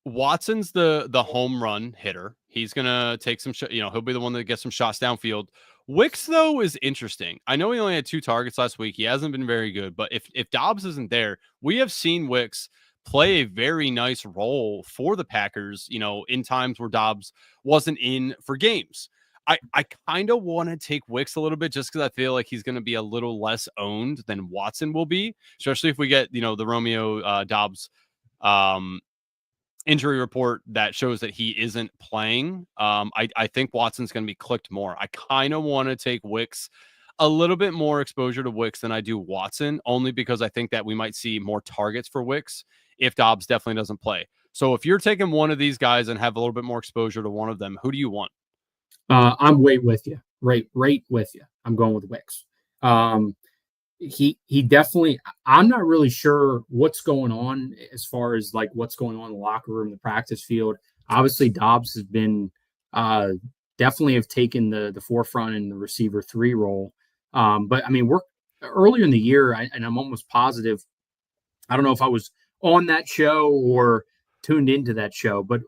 Speaker 1: Watson's the home run hitter. He's gonna take some, he'll be the one that gets some shots downfield. Wicks though is interesting. I know he only had 2 targets last week. He hasn't been very good, but if Dobbs isn't there, we have seen Wicks play a very nice role for the Packers. In times where Dobbs wasn't in for games. I kind of want to take Wicks a little bit just because I feel like he's going to be a little less owned than Watson will be, especially if we get the Romeo Dobbs injury report that shows that he isn't playing. I think Watson's going to be clicked more. I kind of want to take Wicks, a little bit more exposure to Wicks than I do Watson, only because I think that we might see more targets for Wicks if Dobbs definitely doesn't play. So if you're taking one of these guys and have a little bit more exposure to one of them, who do you want?
Speaker 2: I'm way with you. Right with you. I'm going with Wicks. He definitely, I'm not really sure what's going on as far as like what's going on in the locker room, the practice field. Obviously, Dobbs has been definitely have taken the forefront in the receiver 3 role. But I mean, we're earlier in the year, and I'm almost positive. I don't know if I was on that show or tuned into that show, but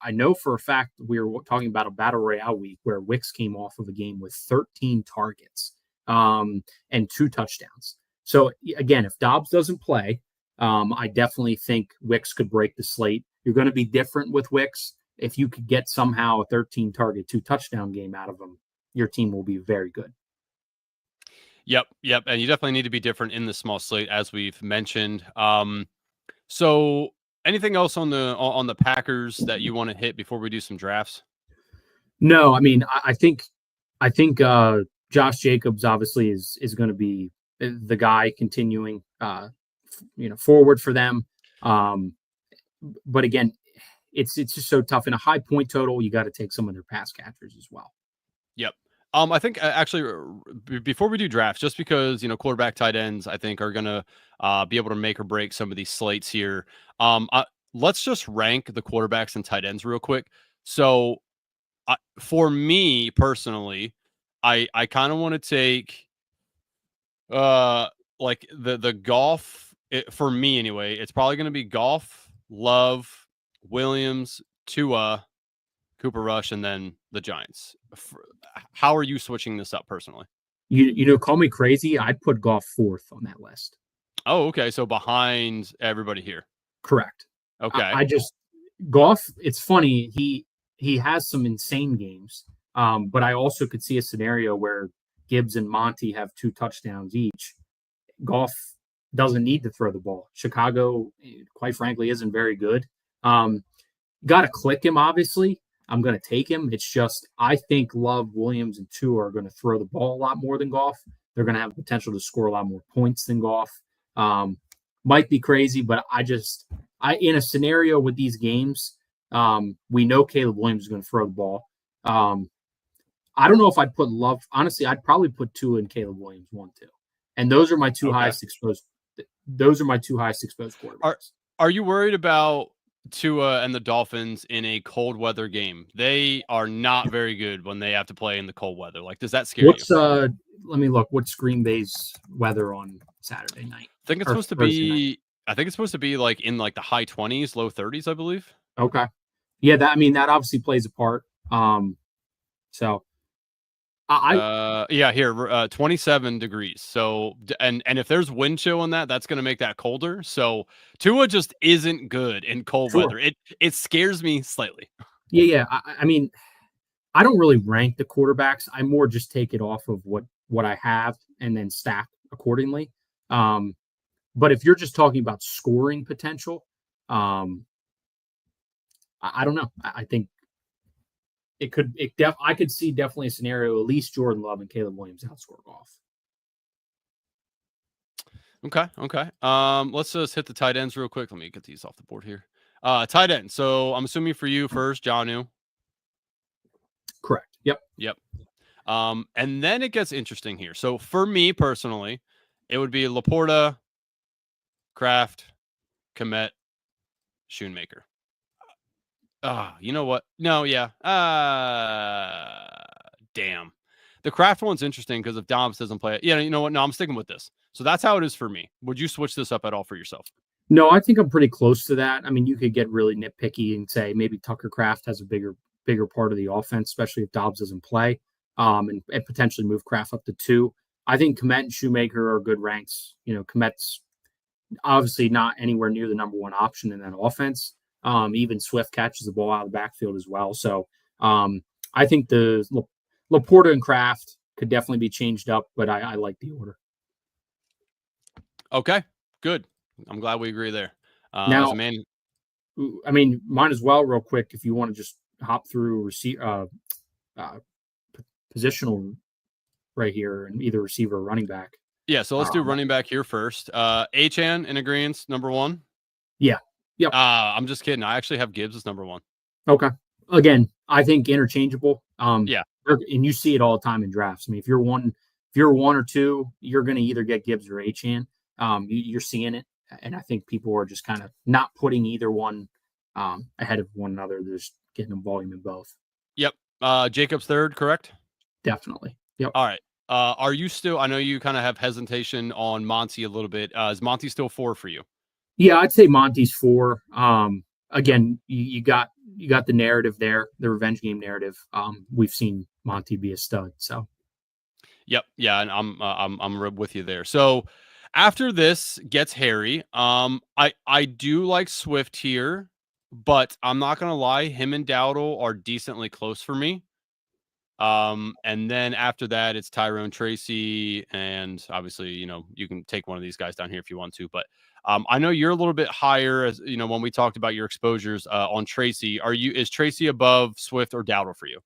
Speaker 2: I know for a fact we were talking about a battle royale week where Wicks came off of a game with 13 targets and 2 touchdowns. So again, if Dobbs doesn't play, I definitely think Wicks could break the slate. You're going to be different with Wicks. If you could get somehow a 13 target, 2 touchdown game out of him, your team will be very good.
Speaker 1: Yep. And you definitely need to be different in the small slate, as we've mentioned. So anything else on the Packers that you want to hit before we do some drafts?
Speaker 2: No, I mean, I think Josh Jacobs obviously is going to be the guy continuing, forward for them. But again, it's just so tough in a high point total. You got to take some of their pass catchers as well.
Speaker 1: Yep. I think actually before we do drafts, just because quarterback, tight ends, I think are gonna be able to make or break some of these slates here. Let's just rank the quarterbacks and tight ends real quick. So, for me personally, I kind of want to take like the golf for me anyway. It's probably going to be Goff, Love, Williams, Tua, Cooper Rush, and then the Giants. How are you switching this up personally?
Speaker 2: Call me crazy. I'd put Goff 4th on that list.
Speaker 1: Oh, okay. So behind everybody here.
Speaker 2: Correct.
Speaker 1: Okay.
Speaker 2: I just Goff. It's funny. He has some insane games. But I also could see a scenario where Gibbs and Monty have 2 touchdowns each. Goff doesn't need to throw the ball. Chicago, quite frankly, isn't very good. Got to click him, obviously. I'm going to take him. It's just I think Love, Williams, and Tua are going to throw the ball a lot more than Goff. They're going to have potential to score a lot more points than Goff. Might be crazy, but in a scenario with these games, we know Caleb Williams is going to throw the ball. I don't know if I'd put Love. Honestly, I'd probably put Tua and Caleb Williams 1, 2. And those are my 2 highest exposed. Those are my 2 highest exposed quarterbacks.
Speaker 1: Are you worried about Tua and the Dolphins in a cold weather game? They are not very good when they have to play in the cold weather. Like, does that scare you?
Speaker 2: Let me look. What's Green Bay's weather on Saturday night?
Speaker 1: I think it's supposed to be like in like the high 20s, low 30s, I believe.
Speaker 2: Okay. Yeah, that obviously plays a part. So
Speaker 1: here 27 degrees. So and if there's wind chill on that's going to make that colder. So Tua just isn't good in cold weather. It scares me slightly.
Speaker 2: Yeah. I mean, I don't really rank the quarterbacks. I more just take it off of what I have and then stack accordingly. But if you're just talking about scoring potential, I don't know. I think I could see definitely a scenario, at least Jordan Love and Caleb Williams outscore Goff.
Speaker 1: Okay. Let's just hit the tight ends real quick. Let me get these off the board here. Tight end. So I'm assuming for you first, Jonnu.
Speaker 2: Correct.
Speaker 1: Yep. And then it gets interesting here. So for me personally, it would be Laporta, Kraft, Kmet, Schoonmaker. You know what? No, yeah. Damn. The Kraft one's interesting because if Dobbs doesn't play it, yeah, you know what? No, I'm sticking with this. So that's how it is for me. Would you switch this up at all for yourself?
Speaker 2: No, I think I'm pretty close to that. I mean, you could get really nitpicky and say maybe Tucker Kraft has a bigger part of the offense, especially if Dobbs doesn't play, and potentially move Kraft up to 2. I think Kmet and Shoemaker are good ranks. Kmet's obviously not anywhere near the number one option in that offense. Even Swift catches the ball out of the backfield as well. So I think the Laporta and Kraft could definitely be changed up, but I like the order.
Speaker 1: Okay, good. I'm glad we agree there.
Speaker 2: Now,
Speaker 1: as a man,
Speaker 2: I mean, mine as well, real quick, if you want to just hop through positional right here and either receiver or running back.
Speaker 1: Yeah, so let's do running back here first. Achane in agreement, number 1.
Speaker 2: Yeah. Yep.
Speaker 1: I'm just kidding. I actually have Gibbs as number 1.
Speaker 2: Okay. Again, I think interchangeable.
Speaker 1: Yeah.
Speaker 2: And you see it all the time in drafts. I mean, if you're one or two, you're going to either get Gibbs or Achane. You're seeing it. And I think people are just kind of not putting either one ahead of one another. They're just getting them volume in both.
Speaker 1: Yep. Jacobs third, correct?
Speaker 2: Definitely. Yep.
Speaker 1: All right. Are you still, I know you kind of have hesitation on Monty a little bit. Is Monty still 4 for you?
Speaker 2: Yeah, I'd say Monty's 4. Again, you got the narrative there, the revenge game narrative. We've seen Monty be a stud. So.
Speaker 1: Yep. Yeah. And I'm with you there. So after this gets hairy, I do like Swift here, but I'm not going to lie. Him and Dowdle are decently close for me. And then after that, it's Tyrone Tracy. And obviously, you can take one of these guys down here if you want to, but I know you're a little bit higher as when we talked about your exposures on Tracy. Is Tracy above Swift or Dowdle for you?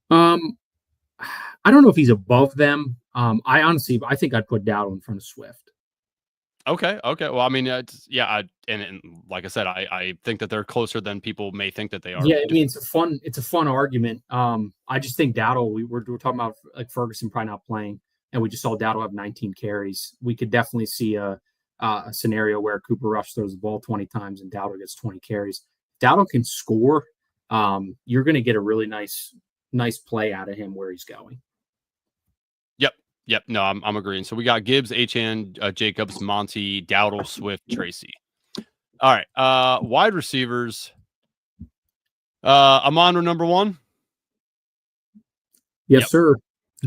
Speaker 2: I don't know if he's above them. I think I'd put Dowdle in front of Swift.
Speaker 1: Okay. Well, I mean, and like I said, I think that they're closer than people may think that they are.
Speaker 2: Yeah, I mean, it's a fun argument. I just think Dowdle. We're talking about like Ferguson probably not playing, and we just saw Dowdle have 19 carries. We could definitely see a scenario where Cooper Rush throws the ball 20 times and Dowdle gets 20 carries. Dowdle can score. You're going to get a really nice play out of him where he's going.
Speaker 1: Yep. No, I'm agreeing. So we got Gibbs, Achane, Jacobs, Monty, Dowdle, Swift, Tracy. All right. Wide receivers. Amon number 1.
Speaker 2: Yes, sir.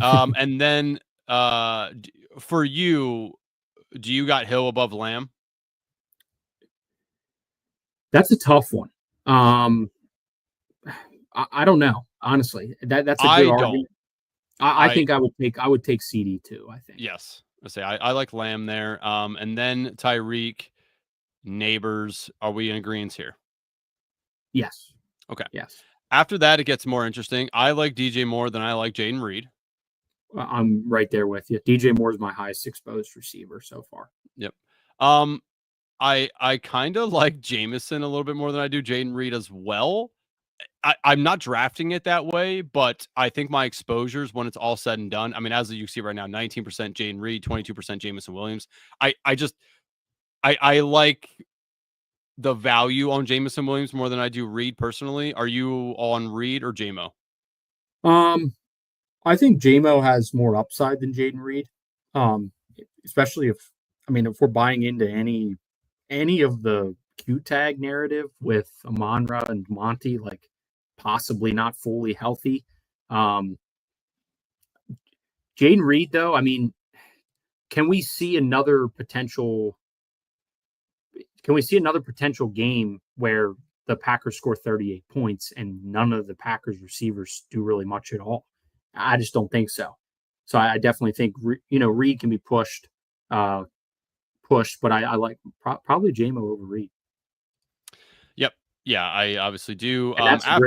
Speaker 1: And then for you, do you got Hill above Lamb?
Speaker 2: That's a tough one. I don't know, honestly. That's a good argument. I think I would take CD too. I think.
Speaker 1: Yes, I like Lamb there. And then Tyreek, Neighbors. Are we in agreement here?
Speaker 2: Yes.
Speaker 1: Okay.
Speaker 2: Yes.
Speaker 1: After that, it gets more interesting. I like DJ more than I like Jaden Reed.
Speaker 2: I'm right there with you. DJ Moore is my highest exposed receiver so far.
Speaker 1: Yep. I kind of like Jameson a little bit more than I do Jaden Reed as well. I'm not drafting it that way, but I think my exposures, when it's all said and done, I mean, as you see right now, 19% Jaden Reed, 22% Jameson Williams. I like the value on Jameson Williams more than I do Reed personally. Are you on Reed or JMO?
Speaker 2: I think JMO has more upside than Jaden Reed. Especially if we're buying into any of the Q tag narrative with Amon-Ra and Monty, like possibly not fully healthy. Jaden Reed, though, I mean, can we see another potential game where the Packers score 38 points and none of the Packers receivers do really much at all? I just don't think so. So I definitely think, Reed can be pushed, but I like probably JMO over Reed.
Speaker 1: Yep. Yeah, I obviously do.
Speaker 2: And that's a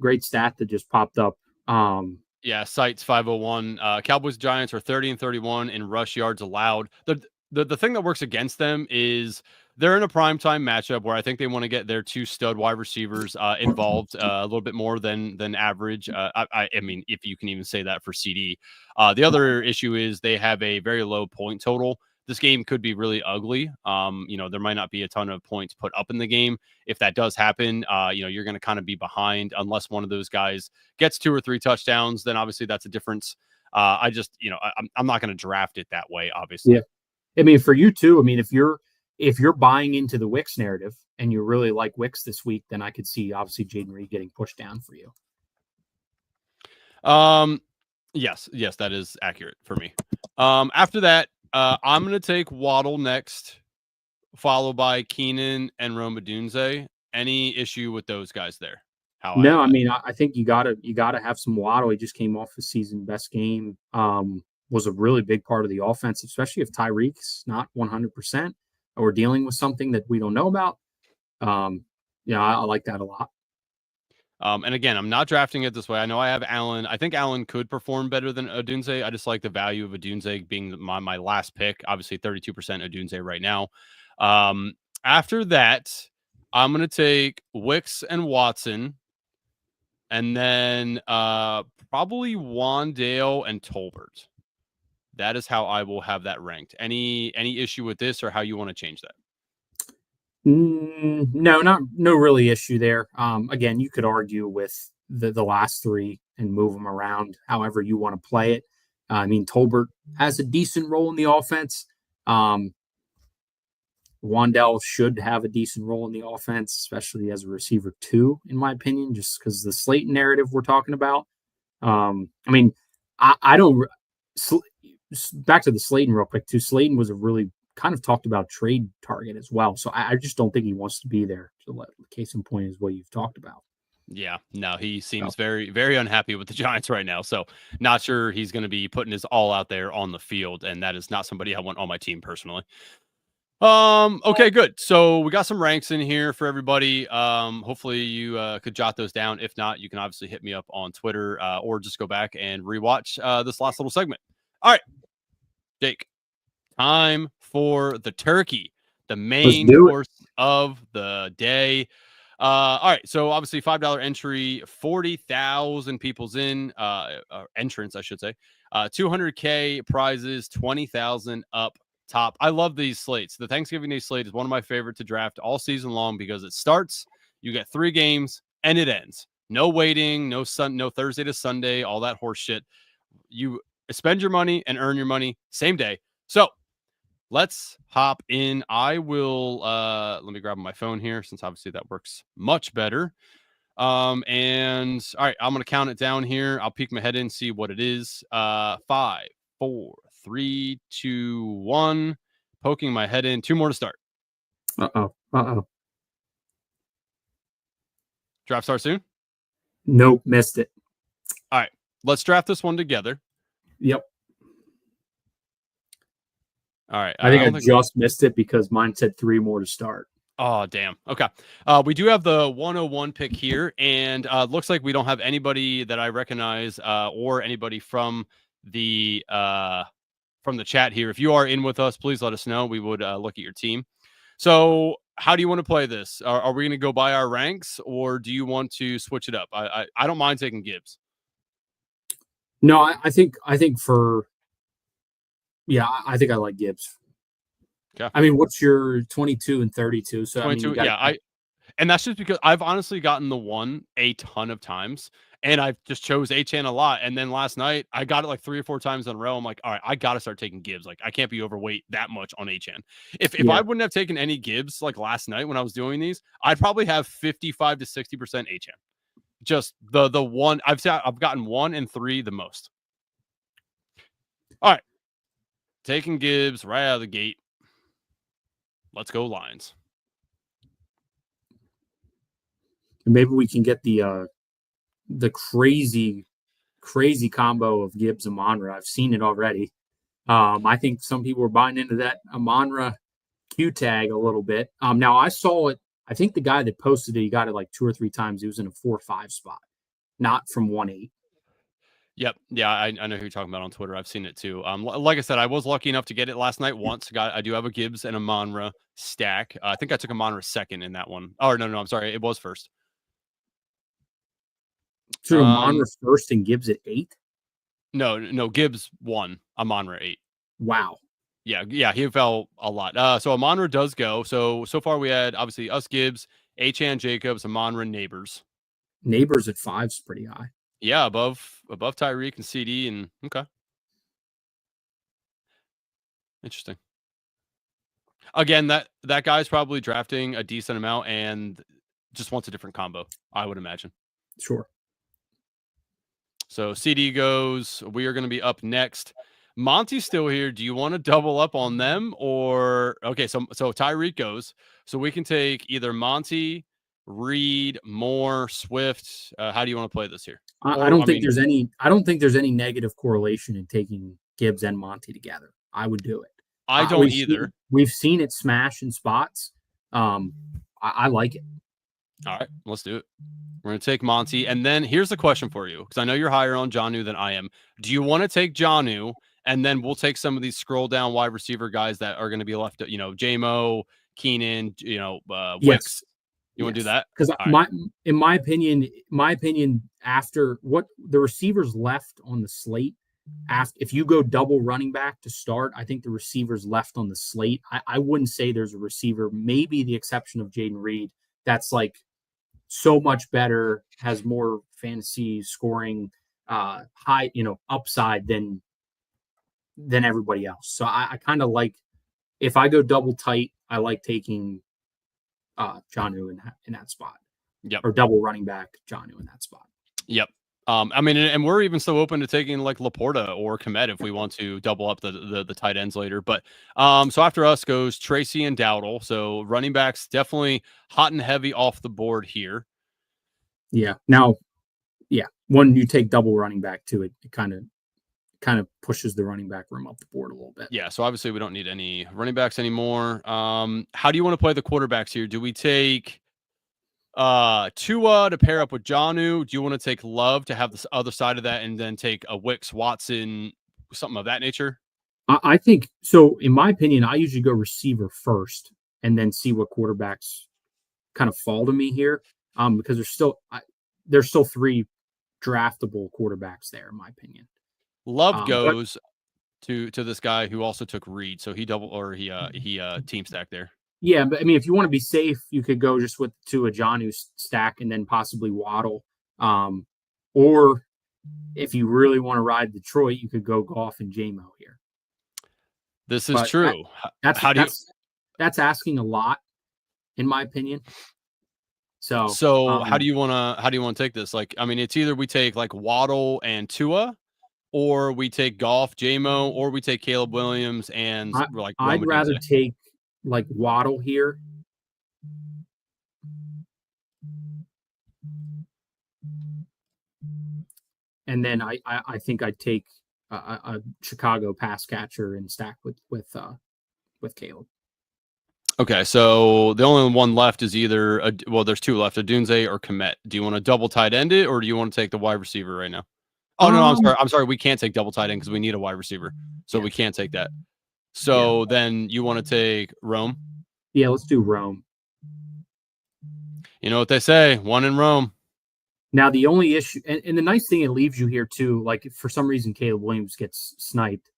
Speaker 2: great stat that just popped up.
Speaker 1: Yeah, Sites 501. Cowboys Giants are 30 and 31 in rush yards allowed. The thing that works against them is they're in a primetime matchup where I think they want to get their 2 stud wide receivers involved a little bit more than average. I mean, if you can even say that for CD. The other issue is they have a very low point total. This game could be really ugly. There might not be a ton of points put up in the game. If that does happen, you're going to kind of be behind unless one of those guys gets 2 or 3 touchdowns. Then obviously that's a difference. I'm not going to draft it that way, obviously.
Speaker 2: Yeah. I mean, for you too, I mean, if if you're buying into the Wicks narrative and you really like Wicks this week, then I could see obviously Jaden Reed getting pushed down for you.
Speaker 1: Yes, that is accurate for me. After that, I'm going to take Waddle next, followed by Keenan and Rome Odunze. Any issue with those guys there?
Speaker 2: No, I mean, I think you gotta have some Waddle. He just came off the season best game. Was a really big part of the offense, especially if Tyreek's not 100% or dealing with something that we don't know about. I like that a lot.
Speaker 1: And again, I'm not drafting it this way. I know I have Allen. I think Allen could perform better than Odunze. I just like the value of Odunze being my last pick. Obviously, 32% Odunze right now. After that, I'm going to take Wicks and Watson. And then probably Wandale and Tolbert. That is how I will have that ranked. Any issue with this or how you want to change that?
Speaker 2: No really issue there. Again, you could argue with the last three and move them around however you want to play it. I mean, Tolbert has a decent role in the offense. Wandale should have a decent role in the offense, especially as a receiver too, in my opinion, just because the Slate narrative we're talking about. I mean, I don't. Back to the Slayton real quick too. Slayton was a really kind of talked about trade target as well, so I just don't think he wants to be there. So, case in point is what you've talked about.
Speaker 1: Yeah, no, he seems very, very unhappy with the Giants right now. So, not sure he's going to be putting his all out there on the field, and that is not somebody I want on my team personally. Okay, good. So we got some ranks in here for everybody. Hopefully you could jot those down. If not, you can obviously hit me up on Twitter or just go back and rewatch this last little segment. All right, Jake, time for the turkey, the main course of the day. All right, so obviously $5 entry, 40,000 people's in entrance, I should say. 200K prizes, 20,000 up top. I love these slates. The Thanksgiving Day slate is one of my favorite to draft all season long because it starts, you get 3 games, and it ends. No waiting, no Thursday to Sunday, all that horse shit. You spend your money and earn your money same day. So let's hop in. I will let me grab my phone here since obviously that works much better. And all right, I'm gonna count it down here. I'll peek my head in, see what it is. 5, 4, 3, 2, 1. Poking my head in. 2 more to start. Draft start soon?
Speaker 2: Nope, missed it.
Speaker 1: All right, let's draft this one together.
Speaker 2: Yep.
Speaker 1: All right.
Speaker 2: I think I just missed it because mine said 3 more to start.
Speaker 1: Oh, damn. Okay. We do have the 101 pick here, and looks like we don't have anybody that I recognize or anybody from the chat here. If you are in with us, please let us know. We would look at your team. So how do you want to play this? Are we going to go by our ranks, or do you want to switch it up? I don't mind taking Gibbs.
Speaker 2: No, I think I think I like Gibbs.
Speaker 1: Okay.
Speaker 2: I mean, what's your 22 and 32? So
Speaker 1: 22, and that's just because I've honestly gotten the one a ton of times, and I've just chose Achane a lot. And then last night I got it like 3 or 4 times in a row. I'm like, all right, I got to start taking Gibbs. Like, I can't be overweight that much on Achane. If I wouldn't have taken any Gibbs like last night when I was doing these, I'd probably have 55 to 60% Achane. Just the one I've gotten 1 and 3 the most. All right, taking Gibbs right out of the gate. Let's go Lions.
Speaker 2: Maybe we can get the crazy combo of Gibbs and Amon-Ra. I've seen it already. I think some people are buying into that Amon-Ra Q tag a little bit. Now I saw it. I think the guy that posted it, he got it like 2 or 3 times. He was in a 4-5 spot, not from 1-8.
Speaker 1: Yep. Yeah, I know who you're talking about on Twitter. I've seen it too. Like I said, I was lucky enough to get it last night once. I do have a Gibbs and a Amon-Ra stack. I think I took Amon-Ra second in that one. Oh, no, I'm sorry. It was first.
Speaker 2: So Amon-Ra first and Gibbs at 8?
Speaker 1: No, Gibbs 1, Amon-Ra 8.
Speaker 2: Wow.
Speaker 1: Yeah, he fell a lot. So Amon-Ra does go. So far we had obviously us Gibbs, Achane Jacobs, Amon-Ra Neighbors.
Speaker 2: Neighbors at 5 is pretty high.
Speaker 1: Yeah, above Tyreek and CD and okay. Interesting. Again, that guy's probably drafting a decent amount and just wants a different combo, I would imagine.
Speaker 2: Sure.
Speaker 1: So CD goes. We are going to be up next. Monty's still here. Do you want to double up on them or okay? So Tyreek goes. So we can take either Monty, Reed, Moore, Swift. How do you want to play this here?
Speaker 2: I don't think there's any. I don't think there's any negative correlation in taking Gibbs and Monty together. I would do it.
Speaker 1: I don't either.
Speaker 2: We've seen it smash in spots. I like it.
Speaker 1: All right, let's do it. We're going to take Monty. And then here's the question for you, because I know you're higher on Jonnu than I am. Do you want to take Jonnu, and then we'll take some of these scroll down wide receiver guys that are going to be left, J-Mo, Keenan, Wicks.
Speaker 2: Yes.
Speaker 1: You want to do that?
Speaker 2: Because in my opinion, after what the receivers left on the slate, if you go double running back to start, I think the receivers left on the slate, I wouldn't say there's a receiver, maybe the exception of Jaden Reed, that's like so much better, has more fantasy scoring, high, upside than everybody else. So I kind of like, if I go double tight, I like taking Jonnu in that spot.
Speaker 1: Yep.
Speaker 2: Or double running back Jonnu in that spot.
Speaker 1: Yep. And we're even still open to taking like Laporta or Komet if we want to double up the tight ends later. But so after us goes Tracy and Dowdle. So running backs definitely hot and heavy off the board here.
Speaker 2: Yeah. Now, when you take double running back too, it kind of pushes the running back room up the board a little bit.
Speaker 1: Yeah. So obviously we don't need any running backs anymore. How do you want to play the quarterbacks here? Do we take Tua to pair up with Jonnu? Do you want to take Love to have this other side of that and then take a Wicks, Watson, something of that nature?
Speaker 2: I think so. In my opinion, I usually go receiver first and then see what quarterbacks kind of fall to me here. Because there's still three draftable quarterbacks there, in my opinion.
Speaker 1: Love goes to this guy who also took Reed, so he team stacked there.
Speaker 2: Yeah, but I mean, if you want to be safe, you could go just with a Jonnu stack and then possibly Waddle. Or if you really want to ride Detroit, you could go Goff and J-Mo here.
Speaker 1: This is true.
Speaker 2: That's asking a lot, in my opinion. So
Speaker 1: how do you want to take this? Like, I mean, it's either we take like Waddle and Tua, or we take Goff, J-Mo, or we take Caleb Williams and
Speaker 2: I'd rather take like Waddle here. And then I think I'd take a Chicago pass catcher and stack with Caleb.
Speaker 1: Okay, so the only one left is either there's two left, Adunze or Komet. Do you want to double tight end it, or do you want to take the wide receiver right now? Oh no, I'm sorry. We can't take double tight end because we need a wide receiver, so we can't take that. So then you want to take Rome?
Speaker 2: Yeah, let's do Rome.
Speaker 1: You know what they say, one in Rome.
Speaker 2: Now the only issue, and the nice thing it leaves you here too, like if for some reason Caleb Williams gets sniped,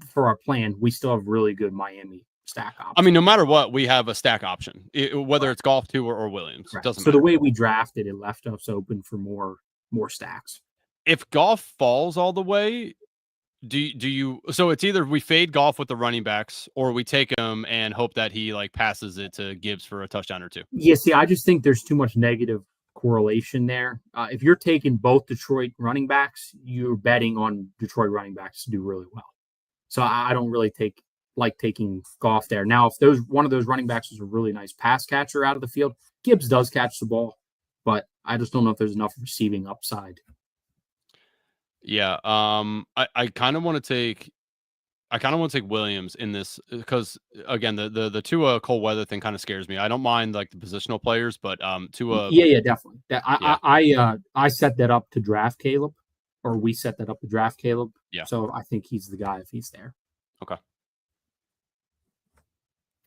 Speaker 2: for our plan, we still have really good Miami stack option.
Speaker 1: I mean, no matter what, we have a stack option, whether it's Goff, Tua, or Williams. It doesn't matter.
Speaker 2: The way we drafted it left us open for more stacks.
Speaker 1: If Goff falls all the way, do you? So it's either we fade Goff with the running backs, or we take him and hope that he like passes it to Gibbs for a touchdown or two.
Speaker 2: Yeah, see, I just think there's too much negative correlation there. If you're taking both Detroit running backs, you're betting on Detroit running backs to do really well. So I don't really like taking Goff there. Now, if one of those running backs is a really nice pass catcher out of the field, Gibbs does catch the ball, but I just don't know if there's enough receiving upside.
Speaker 1: Yeah, I kind of want to take Williams in this because again the Tua cold weather thing kind of scares me. I don't mind like the positional players, but Tua.
Speaker 2: Yeah, definitely. I set that up to draft Caleb, or we set that up to draft Caleb.
Speaker 1: Yeah.
Speaker 2: So I think he's the guy if he's there.
Speaker 1: Okay.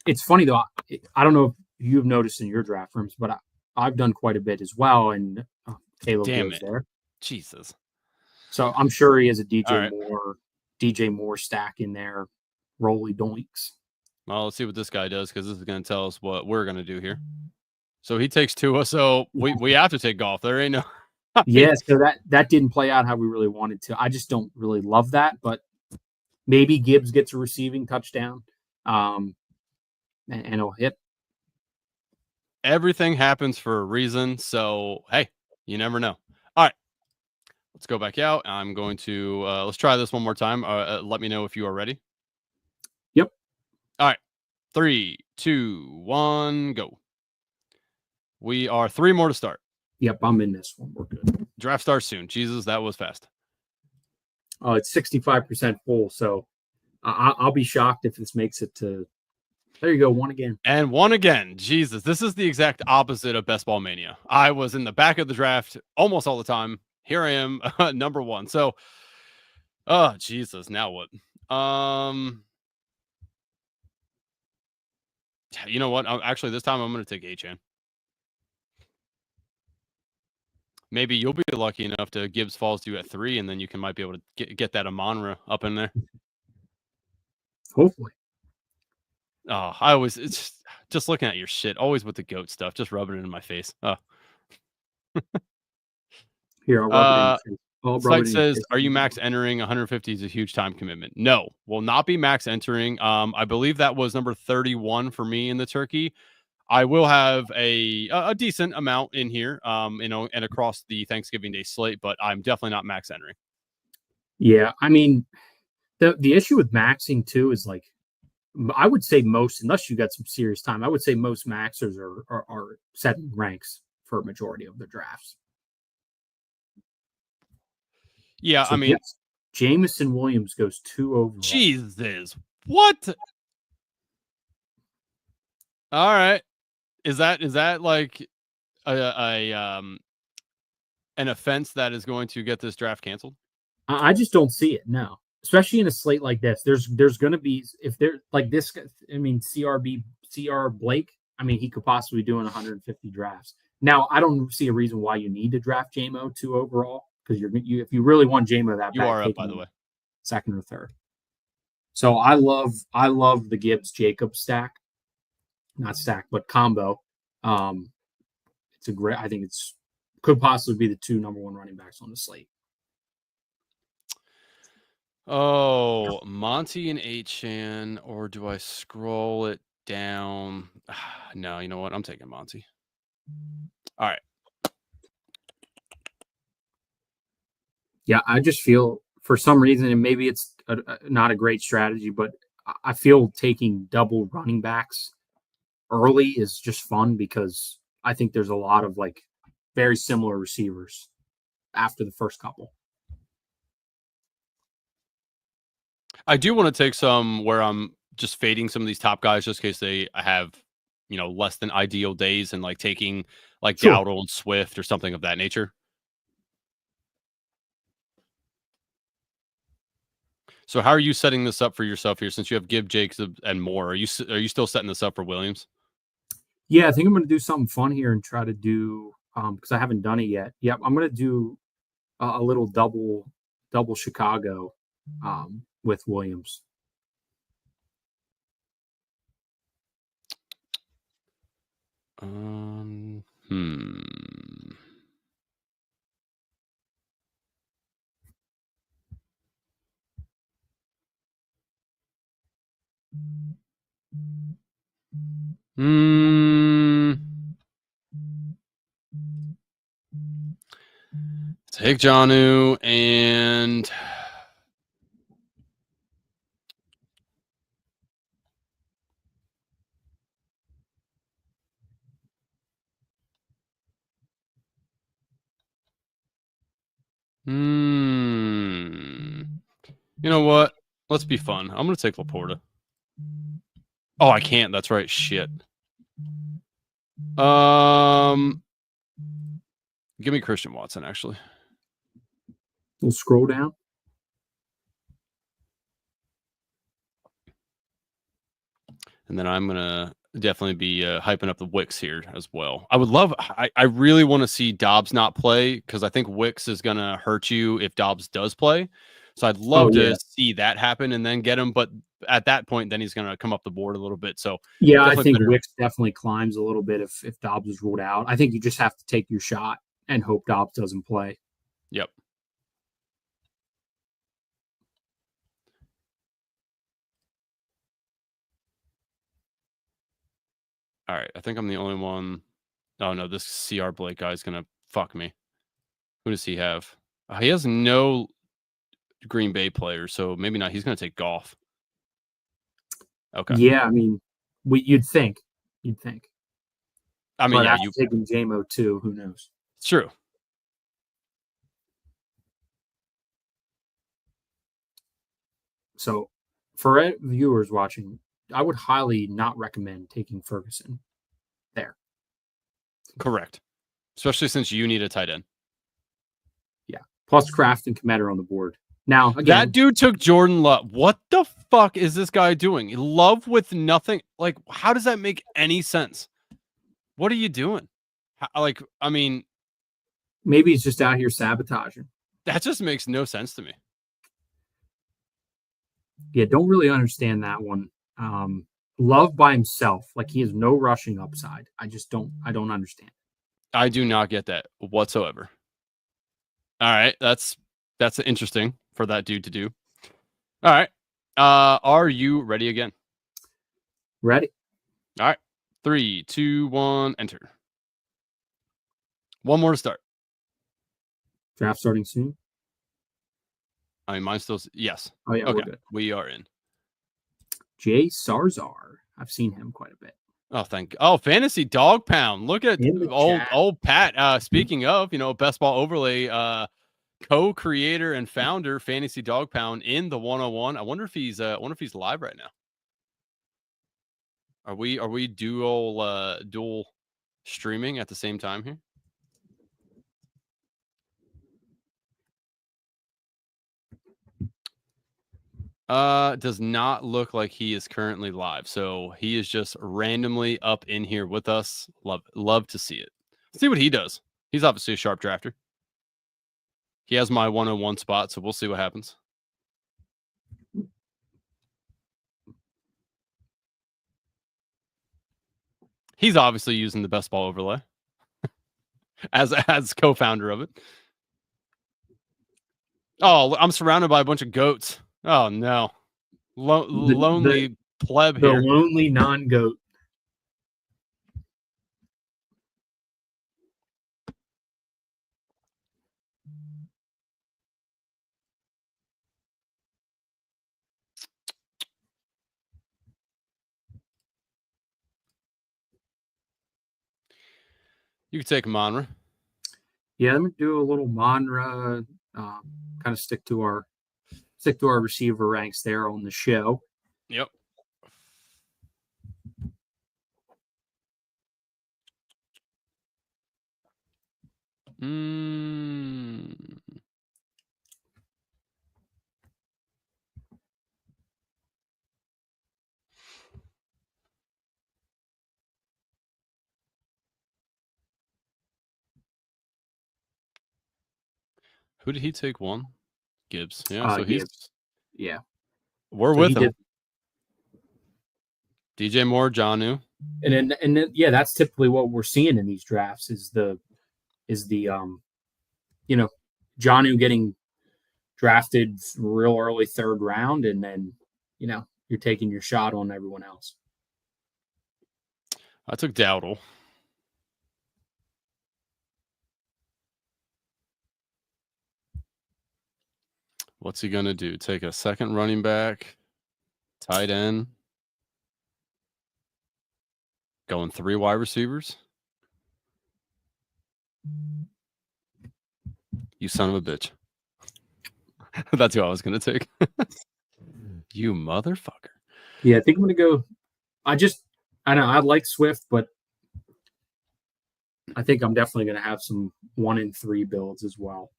Speaker 2: It's funny though. I don't know if you've noticed in your draft rooms, but I've done quite a bit as well, and Caleb goes there.
Speaker 1: Jesus.
Speaker 2: So I'm sure he has a DJ Moore stack in there, Rolly Doinks.
Speaker 1: Well, let's see what this guy does because this is going to tell us what we're going to do here. So he takes Tua, so we have to take Goff. There ain't no.
Speaker 2: Yeah, so that didn't play out how we really wanted to. I just don't really love that, but maybe Gibbs gets a receiving touchdown. and it'll hit.
Speaker 1: Everything happens for a reason. So, hey, you never know. All right. Let's go back out. I'm going to let's try this one more time. Let me know if you are ready.
Speaker 2: Yep.
Speaker 1: All right. 3, 2, 1, go. We are 3 more to start.
Speaker 2: Yep, I'm in this one. We're good.
Speaker 1: Draft starts soon. Jesus, that was fast.
Speaker 2: Oh, it's 65% full. So I'll be shocked if this makes it to. There you go, one again.
Speaker 1: And one again. Jesus, this is the exact opposite of Best Ball Mania. I was in the back of the draft almost all the time. Here I am, number 1. So, oh Jesus, now what? You know what? Actually, this time I'm going to take Achane. Maybe you'll be lucky enough to Gibbs falls to you at 3, and then you might be able to get that Amonra up in there.
Speaker 2: Hopefully.
Speaker 1: Oh, it's just looking at your shit, always with the goat stuff, just rubbing it in my face. Oh.
Speaker 2: Here, I'll rub it in.
Speaker 1: Slate says, are you max entering? 150 is a huge time commitment. No, will not be max entering. I believe that was number 31 for me in the Turkey. I will have a decent amount in here, and across the Thanksgiving Day slate, but I'm definitely not max entering.
Speaker 2: Yeah, I mean, the issue with maxing too is like, I would say most, unless you got some serious time, I would say most maxers are setting ranks for a majority of the drafts.
Speaker 1: Yeah, so I mean,
Speaker 2: yes, Jameson Williams goes 2 overall.
Speaker 1: Jesus, what? All right, is that like an offense that is going to get this draft canceled?
Speaker 2: I just don't see it. No, especially in a slate like this. There's going to be, if they're like this. I mean, CR Blake. I mean, he could possibly be doing 150 drafts. Now, I don't see a reason why you need to draft JMO 2 overall, because if you really want JMO that
Speaker 1: you
Speaker 2: bad,
Speaker 1: are up, by the way,
Speaker 2: second or third. So I love the Gibbs Jacobs stack, not stack, but combo. It's a great. I think it's could possibly be the 2 number 1 running backs on the slate.
Speaker 1: Oh, Monty and Achane, or do I scroll it down? No, you know what? I'm taking Monty. All right.
Speaker 2: Yeah, I just feel for some reason, and maybe it's not a great strategy, but I feel taking double running backs early is just fun because I think there's a lot of like very similar receivers after the first couple.
Speaker 1: I do want to take some where I'm just fading some of these top guys just in case they have, less than ideal days, and like taking like Dowdle and Swift or something of that nature. So how are you setting this up for yourself here since you have Gibb, Jacobs, and more? Are you still setting this up for Williams?
Speaker 2: Yeah, I think I'm going to do something fun here and try to do because I haven't done it yet. Yep, I'm going to do a little double Chicago with Williams.
Speaker 1: Take Jonnu and you know what? Let's be fun. I'm going to take Laporta. Oh, I can't. That's right. Shit. Give me Christian Watson, actually.
Speaker 2: We'll scroll down.
Speaker 1: And then I'm going to definitely be hyping up the Wicks here as well. I really want to see Dobbs not play because I think Wicks is going to hurt you if Dobbs does play. So I'd love to see that happen and then get him. But at that point, then he's going to come up the board a little bit. So
Speaker 2: yeah, I think Wicks definitely climbs a little bit if Dobbs is ruled out. I think you just have to take your shot and hope Dobbs doesn't play.
Speaker 1: Yep. All right, I think I'm the only one. Oh no, this CR Blake guy is gonna fuck me. Who does he have? He has no Green Bay players, so maybe not. He's gonna take Goff. Okay.
Speaker 2: Yeah, I mean, you'd think.
Speaker 1: I mean,
Speaker 2: But
Speaker 1: yeah,
Speaker 2: after taking JMO too, who knows?
Speaker 1: It's true.
Speaker 2: So, for viewers watching, I would highly not recommend taking Ferguson there.
Speaker 1: Correct. Especially since you need a tight end.
Speaker 2: Yeah. Plus Kraft and Komet on the board. Now, again,
Speaker 1: that dude took Jordan Love. What the fuck is this guy doing? Love with nothing. Like, how does that make any sense? What are you doing? I mean,
Speaker 2: maybe he's just out here sabotaging.
Speaker 1: That just makes no sense to me.
Speaker 2: Yeah, don't really understand that one. Love by himself, like he has no rushing upside. I don't understand.
Speaker 1: I do not get that whatsoever. All right, that's interesting for that dude to do. All right. Are you ready again?
Speaker 2: Ready.
Speaker 1: All right. 3, 2, 1, enter. One more to start.
Speaker 2: Draft starting soon.
Speaker 1: I mean, mine's still yes.
Speaker 2: Oh yeah,
Speaker 1: okay.
Speaker 2: We're good.
Speaker 1: We are in.
Speaker 2: Jay Sarzar. I've seen him quite a bit.
Speaker 1: Oh, Fantasy Dog Pound. Look at old Pat. Speaking of, Best Ball Overlay co-creator and founder, Fantasy Dog Pound in the 101. I wonder if he's live right now. Are we dual streaming at the same time here? Does not look like he is currently live. So he is just randomly up in here with us. Love to see it. Let's see what he does. He's obviously a sharp drafter. He has my 101 spot, so we'll see what happens. He's obviously using the Best Ball Overlay as co-founder of it. Oh, I'm surrounded by a bunch of goats. Oh no, lonely pleb here.
Speaker 2: The lonely non-goat.
Speaker 1: You can take Monra.
Speaker 2: Yeah, let me do a little Monra. Kind of stick to our receiver ranks there on the show.
Speaker 1: Yep. Who did he take one? Gibbs. Yeah, so
Speaker 2: Gibbs. Yeah.
Speaker 1: We're with him. DJ Moore, Jonnu.
Speaker 2: And then yeah, that's typically what we're seeing in these drafts is the Jonnu getting drafted real early third round, and then you're taking your shot on everyone else.
Speaker 1: I took Dowdle. What's he gonna do? Take a second running back, tight end, going 3 wide receivers? You son of a bitch. That's who I was gonna take. You motherfucker.
Speaker 2: Yeah, I think I'm gonna go. I know I like Swift, but I think I'm definitely gonna have some 1 and 3 builds as well.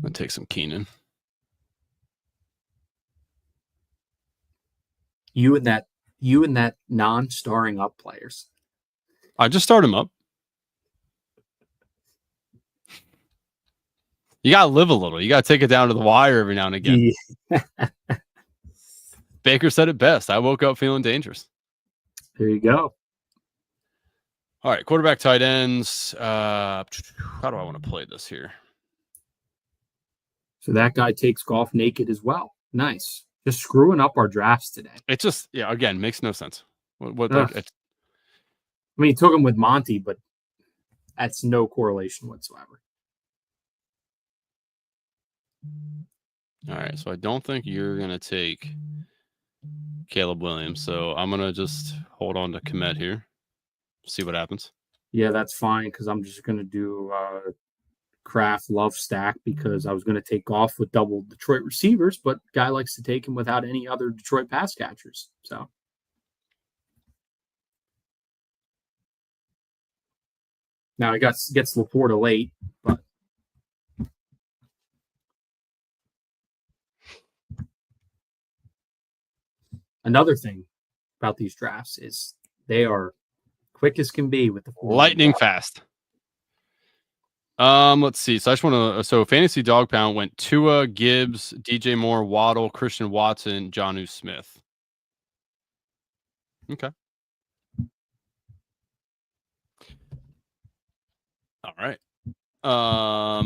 Speaker 1: I'll take some Keenan.
Speaker 2: You and that non-starring up players.
Speaker 1: I just start him up. You gotta live a little. You gotta take it down to the wire every now and again. Yeah. Baker said it best. I woke up feeling dangerous.
Speaker 2: There you go.
Speaker 1: All right, quarterback, tight ends. How do I want to play this here?
Speaker 2: So that guy takes golf naked as well. Nice. Just screwing up our drafts today.
Speaker 1: It just, again, makes no sense. What
Speaker 2: I mean, he took him with Monty, but that's no correlation whatsoever.
Speaker 1: All right, so I don't think you're going to take Caleb Williams, so I'm going to just hold on to Komet here, see what happens.
Speaker 2: Yeah, that's fine, because I'm just going to do Kraft Love stack, because I was going to take Goff with double Detroit receivers, but guy likes to take him without any other Detroit pass catchers. So now he gets Laporta late, but another thing about these drafts is they are quick as can be with the
Speaker 1: lightning fast. Let's see. So I just want to. So fantasy dog pound went Tua, Gibbs, DJ Moore, Waddle, Christian Watson, Jonnu Smith. Okay. All right. All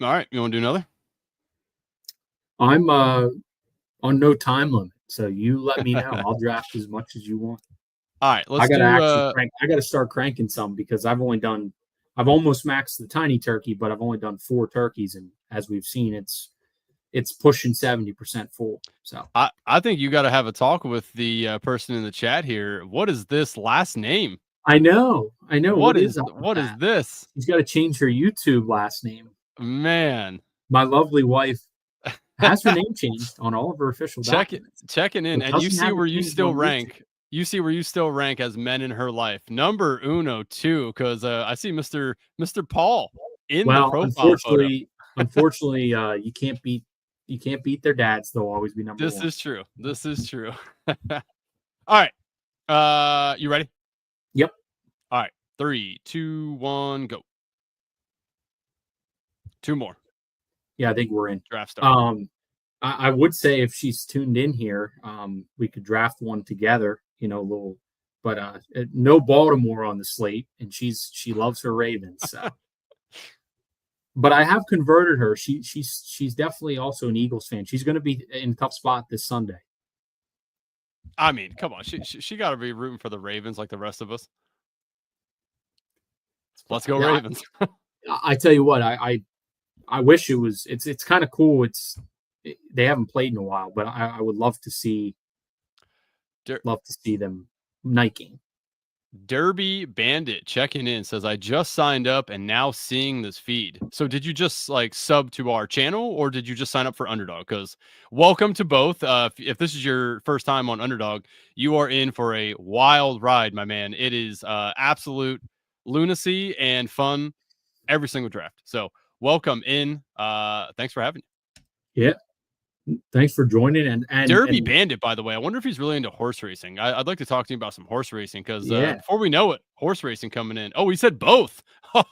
Speaker 1: right. You want to do another?
Speaker 2: I'm on no time limit, so you let me know. I'll draft as much as you want.
Speaker 1: All right.
Speaker 2: I gotta start cranking some, because I've almost maxed the tiny turkey, but I've only done 4 turkeys, and as we've seen, it's pushing 70% full. So
Speaker 1: I think you got to have a talk with the person in the chat here. What is this last name?
Speaker 2: I know.
Speaker 1: What is this?
Speaker 2: She's got to change her YouTube last name.
Speaker 1: Man,
Speaker 2: my lovely wife has her name changed on all of her official documents.
Speaker 1: Checking in, and you see where you still rank. YouTube. You see where you still rank as men in her life. Number uno too, because I see Mr. Paul in the profile photo.
Speaker 2: Unfortunately, you can't beat their dads. They'll always be number one.
Speaker 1: This is true. All right. You ready?
Speaker 2: Yep.
Speaker 1: All right. 3, 2, 1, go. 2 more.
Speaker 2: Yeah, I think we're in.
Speaker 1: Draft start.
Speaker 2: I would say if she's tuned in here, we could draft one together, but no Baltimore on the slate, and she loves her Ravens. So. But I have converted her. She's definitely also an Eagles fan. She's going to be in a tough spot this Sunday.
Speaker 1: I mean, come on. She got to be rooting for the Ravens like the rest of us. Let's go Ravens.
Speaker 2: I tell you what, I wish it was. It's kind of cool. They haven't played in a while, but I would love to see them night game.
Speaker 1: Derby Bandit checking in says, I just signed up and now seeing this feed. So did you just sub to our channel, or did you just sign up for Underdog? Because welcome to both. If this is your first time on Underdog, you are in for a wild ride, my man. It is absolute lunacy and fun every single draft. So welcome in. Thanks for having me.
Speaker 2: Yeah. Thanks for joining. And
Speaker 1: Derby Bandit, by the way, I wonder if he's really into horse racing. I'd like to talk to you about some horse racing, because before we know it, horse racing coming in. Oh, he said both.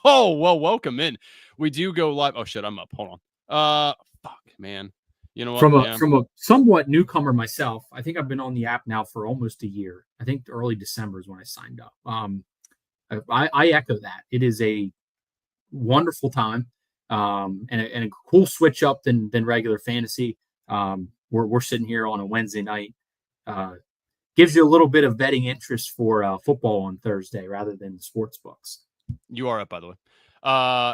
Speaker 1: Oh, well, welcome in. We do go live. Oh shit, I'm up. Hold on. Fuck, man. You know what?
Speaker 2: From a somewhat newcomer myself, I think I've been on the app now for almost a year. I think early December is when I signed up. I echo that. It is a wonderful time, and a cool switch up than regular fantasy. We're sitting here on a Wednesday night. Gives you a little bit of betting interest for football on Thursday rather than the sports books.
Speaker 1: You are up, by the way.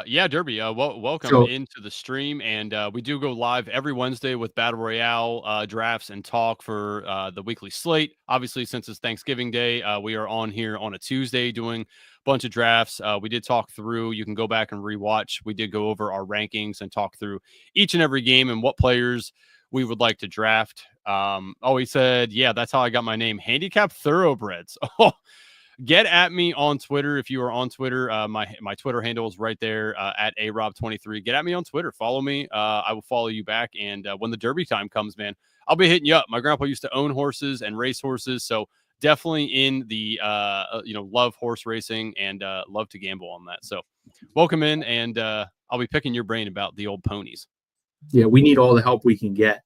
Speaker 1: Yeah, Derby. Welcome into the stream, and we do go live every Wednesday with Battle Royale drafts and talk for the weekly slate. Obviously, since it's Thanksgiving Day, we are on here on a Tuesday doing a bunch of drafts. We did talk through. You can go back and rewatch. We did go over our rankings and talk through each and every game and what players we would like to draft. He said, yeah, that's how I got my name, Handicap Thoroughbreds. Oh, get at me on Twitter if you are on Twitter. My Twitter handle is right there at arob23. Get at me on Twitter. Follow me. I will follow you back. And when the Derby time comes, man, I'll be hitting you up. My grandpa used to own horses and race horses, so definitely in the love horse racing and love to gamble on that. So welcome in, and I'll be picking your brain about the old ponies.
Speaker 2: Yeah, we need all the help we can get.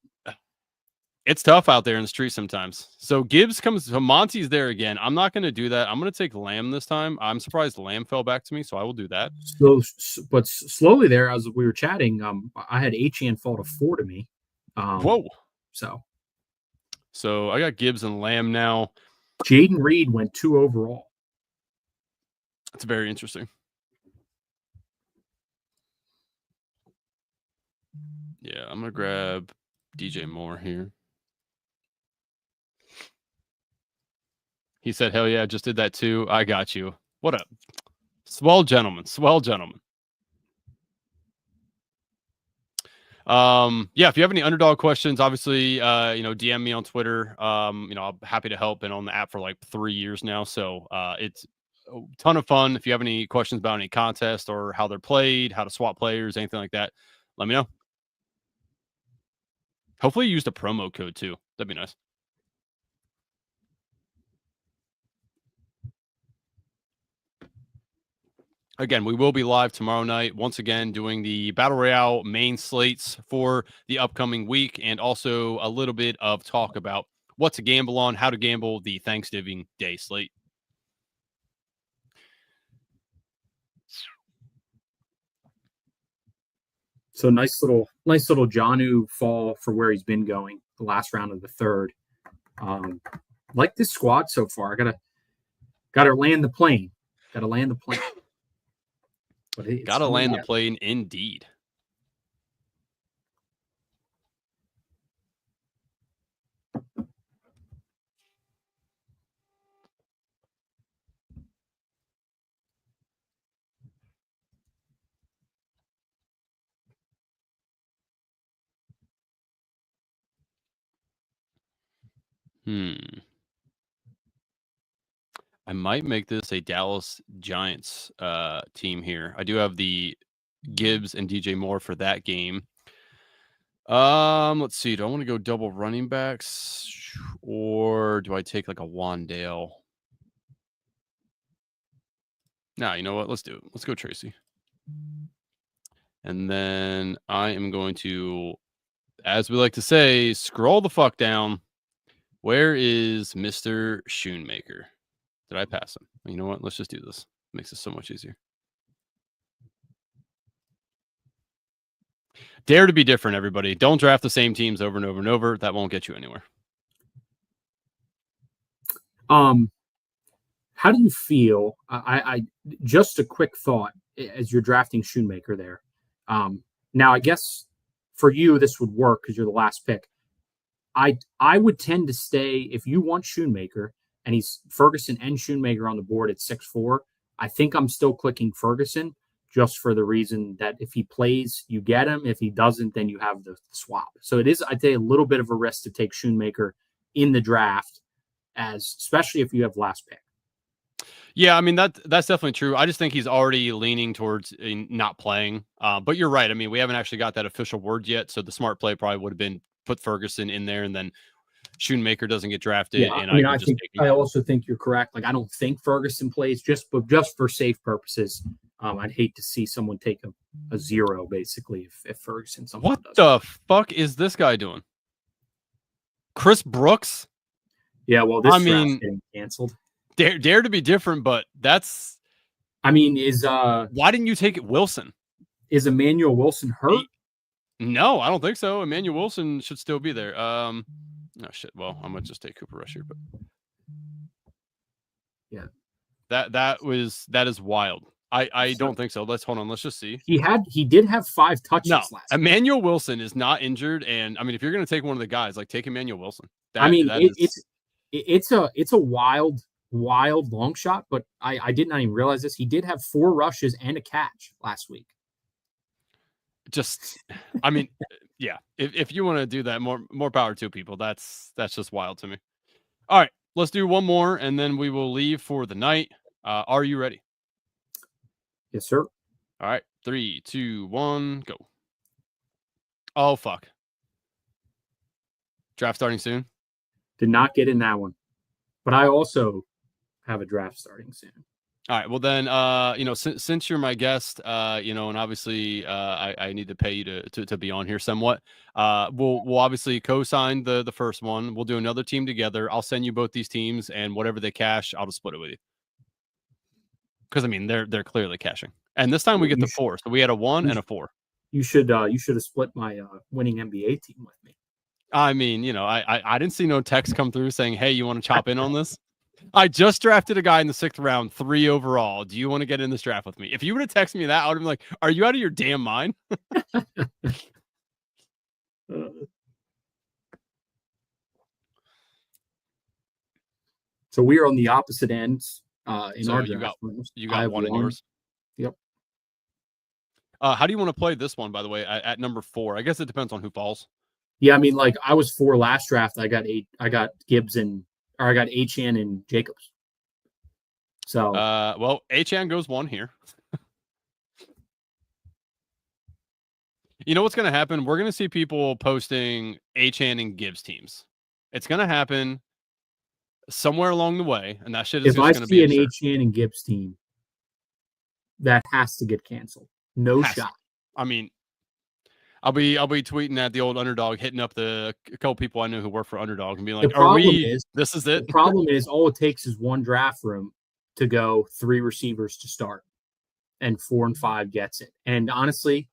Speaker 1: It's tough out there in the street sometimes. So Gibbs comes, so Monty's there again. I'm not going to do that. I'm going to take Lamb this time. I'm surprised Lamb fell back to me, so I will do that.
Speaker 2: So, but slowly there, as we were chatting, I had HN fall to 4 to me.
Speaker 1: Whoa. So I got Gibbs and Lamb now.
Speaker 2: Jaden Reed went 2 overall.
Speaker 1: That's very interesting. Yeah, I'm going to grab DJ Moore here. He said, hell yeah, I just did that too. I got you. What up? Swell gentleman. Yeah, if you have any underdog questions, obviously, DM me on Twitter. I'm happy to help. Been on the app for like 3 years now. So it's a ton of fun. If you have any questions about any contest or how they're played, how to swap players, anything like that, let me know. Hopefully you used a promo code too. That'd be nice. Again, we will be live tomorrow night, once again, doing the Battle Royale main slates for the upcoming week, and also a little bit of talk about what to gamble on, how to gamble the Thanksgiving Day slate.
Speaker 2: So nice little Jonnu fall for where he's been going the last round of the third. Like this squad so far. Gotta land the plane. But
Speaker 1: Gotta land the plane indeed. I might make this a Dallas Giants team here. I do have the Gibbs and DJ Moore for that game. Let's see. Do I want to go double running backs, or do I take like a Wandale? No, you know what? Let's do it. Let's go Tracy. And then I am going to, as we like to say, scroll the fuck down. Where is Mr. Schoonmaker? Did I pass him? You know what? Let's just do this. It makes it so much easier. Dare to be different, everybody. Don't draft the same teams over and over and over. That won't get you anywhere.
Speaker 2: How do you feel? I just a quick thought as you're drafting Schoonmaker there. Now, I guess for you this would work because you're the last pick. I would tend to stay if you want Schoonmaker and he's Ferguson and Schoonmaker on the board at 6-4. I think I'm still clicking Ferguson just for the reason that if he plays, you get him. If he doesn't, then you have the swap. So it is, I'd say, a little bit of a risk to take Schoonmaker in the draft, especially if you have last pick.
Speaker 1: Yeah, I mean, that's definitely true. I just think he's already leaning towards not playing. But you're right. I mean, we haven't actually got that official word yet. So the smart play probably would have been put Ferguson in there, and then Schoonmaker doesn't get drafted.
Speaker 2: Yeah,
Speaker 1: and
Speaker 2: I also think you're correct. Like, I don't think Ferguson plays just for safe purposes. I'd hate to see someone take a 0 basically if Ferguson.
Speaker 1: What the fuck is this guy doing? Chris Brooks?
Speaker 2: Yeah, well, this draft's getting canceled.
Speaker 1: Dare to be different, but that's.
Speaker 2: I mean,
Speaker 1: why didn't you take it, Wilson?
Speaker 2: Is Emmanuel Wilson hurt?
Speaker 1: No, I don't think so. Emmanuel Wilson should still be there. Oh shit. Well, I'm gonna just take Cooper Rush here, but
Speaker 2: yeah,
Speaker 1: that is wild. I don't think so. Let's just see.
Speaker 2: He did have 5 touches last.
Speaker 1: Emmanuel Wilson is not injured, and I mean, if you're gonna take one of the guys, like, take Emmanuel Wilson.
Speaker 2: It's a wild long shot, but I did not even realize this. He did have 4 rushes and a catch last week.
Speaker 1: Just, I mean, yeah. If you want to do that, more power to people. That's just wild to me. All right, let's do one more, and then we will leave for the night. Are you ready?
Speaker 2: Yes, sir.
Speaker 1: All right, 3, 2, 1, go. Oh fuck! Draft starting soon.
Speaker 2: Did not get in that one, but I also have a draft starting soon.
Speaker 1: All right. Well, then, since you're my guest, and obviously, I need to pay you to be on here somewhat. We'll obviously co-sign the first one. We'll do another team together. I'll send you both these teams, and whatever they cash, I'll just split it with you. Because I mean, they're clearly cashing, and this time we get the 4. So we had a 1 and a 4.
Speaker 2: You should have split my winning NBA team with me.
Speaker 1: I mean, I didn't see no text come through saying, "Hey, you want to chop in on this?" I just drafted a guy in the 6th round, 3 overall. Do you want to get in this draft with me? If you would have texted me that, I would have been like, are you out of your damn mind?
Speaker 2: So we are on the opposite ends in
Speaker 1: So
Speaker 2: our
Speaker 1: you
Speaker 2: draft.
Speaker 1: you got one in yours.
Speaker 2: Yep.
Speaker 1: How do you want to play this one, by the way, at number 4? I guess it depends on who falls.
Speaker 2: Yeah, I mean, like I was 4 last draft. I got Gibbs I got Achane and Jacobs. So
Speaker 1: well, Achane goes 1 here. You know what's going to happen? We're going to see people posting Achane and Gibbs teams. It's going to happen somewhere along the way, and that shit is just going to be
Speaker 2: absurd. If I see an Achane and Gibbs team, that has to get canceled. No shot.
Speaker 1: I mean, I'll be tweeting at the old Underdog, hitting up a couple people I know who work for Underdog and being like, this is it?
Speaker 2: The problem is all it takes is one draft room to go 3 receivers to start, and 4 and 5 gets it. And honestly,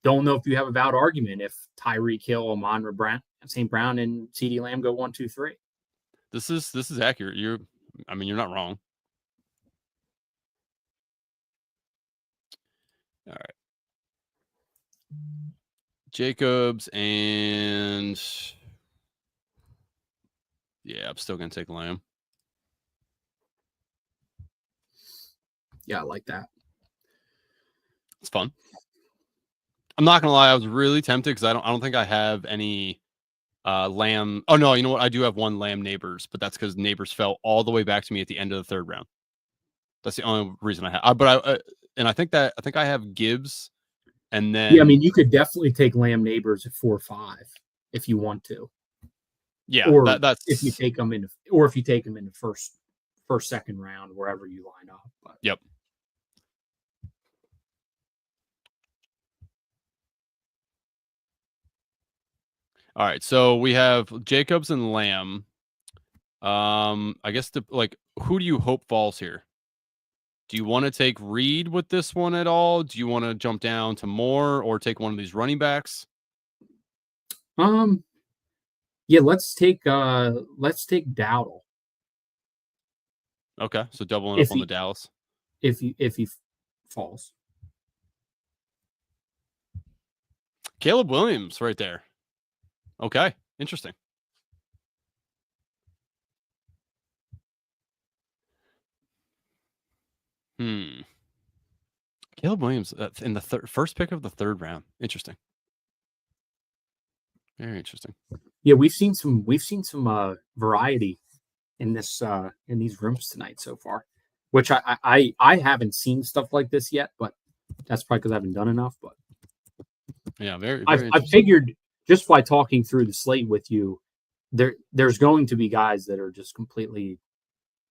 Speaker 2: don't know if you have a valid argument if Tyreek Hill, Amon-Ra St. Brown, and CeeDee Lamb go 1, 2, 3.
Speaker 1: This is accurate. You're not wrong. All right. Jacobs and I'm still gonna take Lamb.
Speaker 2: Yeah, I like that.
Speaker 1: It's fun. I'm not gonna lie, I was really tempted because I don't think I have any Lamb. Oh no, you know what? I do have 1 Lamb Neighbors, but that's because Neighbors fell all the way back to me at the end of the 3rd round. That's the only reason I have. I think I have Gibbs, and then
Speaker 2: I mean, you could definitely take Lamb Neighbors at 4 or 5 if you want to.
Speaker 1: Yeah,
Speaker 2: or
Speaker 1: that's
Speaker 2: if you take them in the first, 2nd round, wherever you line up. But.
Speaker 1: Yep. All right, so we have Jacobs and Lamb. I guess who do you hope falls here? Do you want to take Reed with this one at all? Do you want to jump down to Moore or take one of these running backs?
Speaker 2: Yeah, let's take Dowdle.
Speaker 1: Okay, so doubling up on the Dallas.
Speaker 2: If he falls.
Speaker 1: Caleb Williams right there. Okay, interesting. Caleb Williams in the first pick of the 3rd round. Interesting. Very interesting.
Speaker 2: Yeah, we've seen some variety in this in these rooms tonight so far, which I haven't seen stuff like this yet, but that's probably because I haven't done enough. But
Speaker 1: yeah, very
Speaker 2: I figured just by talking through the slate with you, there's going to be guys that are just completely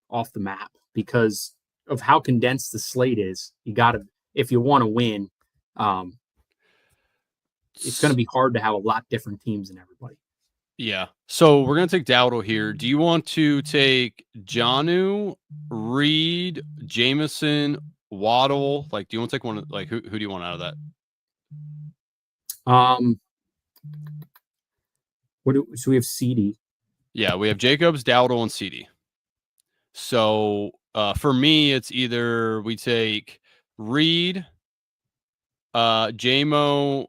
Speaker 2: off the map because of how condensed the slate is. You got to, if you want to win, it's going to be hard to have a lot different teams than everybody.
Speaker 1: Yeah. So we're going to take Dowdle here. Do you want to take Jonnu, Reed, Jameson, Waddle? Like, do you want to take one? Like, who do you want out of that?
Speaker 2: So we have CD.
Speaker 1: Yeah, we have Jacobs, Dowdle, and CD. So for me, it's either we take Reed, JMO,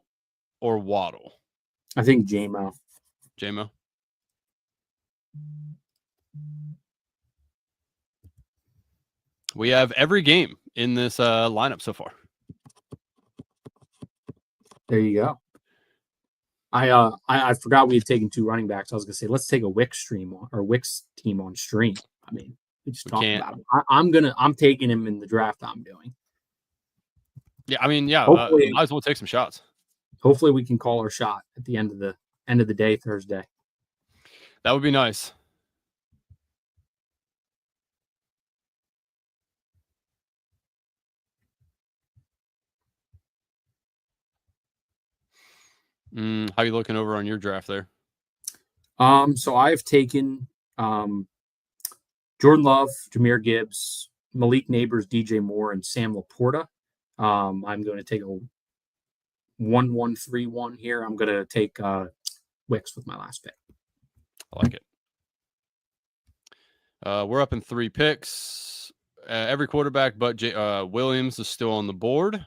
Speaker 1: or Waddle.
Speaker 2: I think JMO.
Speaker 1: JMO. We have every game in this lineup so far.
Speaker 2: There you go. I forgot we had taken 2 running backs. I was gonna say let's take a Wicks team on stream. I mean, we just talked about him. I'm taking him in the draft I'm doing.
Speaker 1: Yeah, I mean, might as well take some shots.
Speaker 2: Hopefully we can call our shot at the end of the day Thursday.
Speaker 1: That would be nice. How you looking over on your draft there?
Speaker 2: So I've taken Jordan Love, Jahmyr Gibbs, Malik Neighbors, DJ Moore, and Sam Laporta. I'm going to take a 1-1-3-1 here. I'm going to take Wicks with my last pick.
Speaker 1: I like it. We're up in 3 picks. Every quarterback but Williams is still on the board.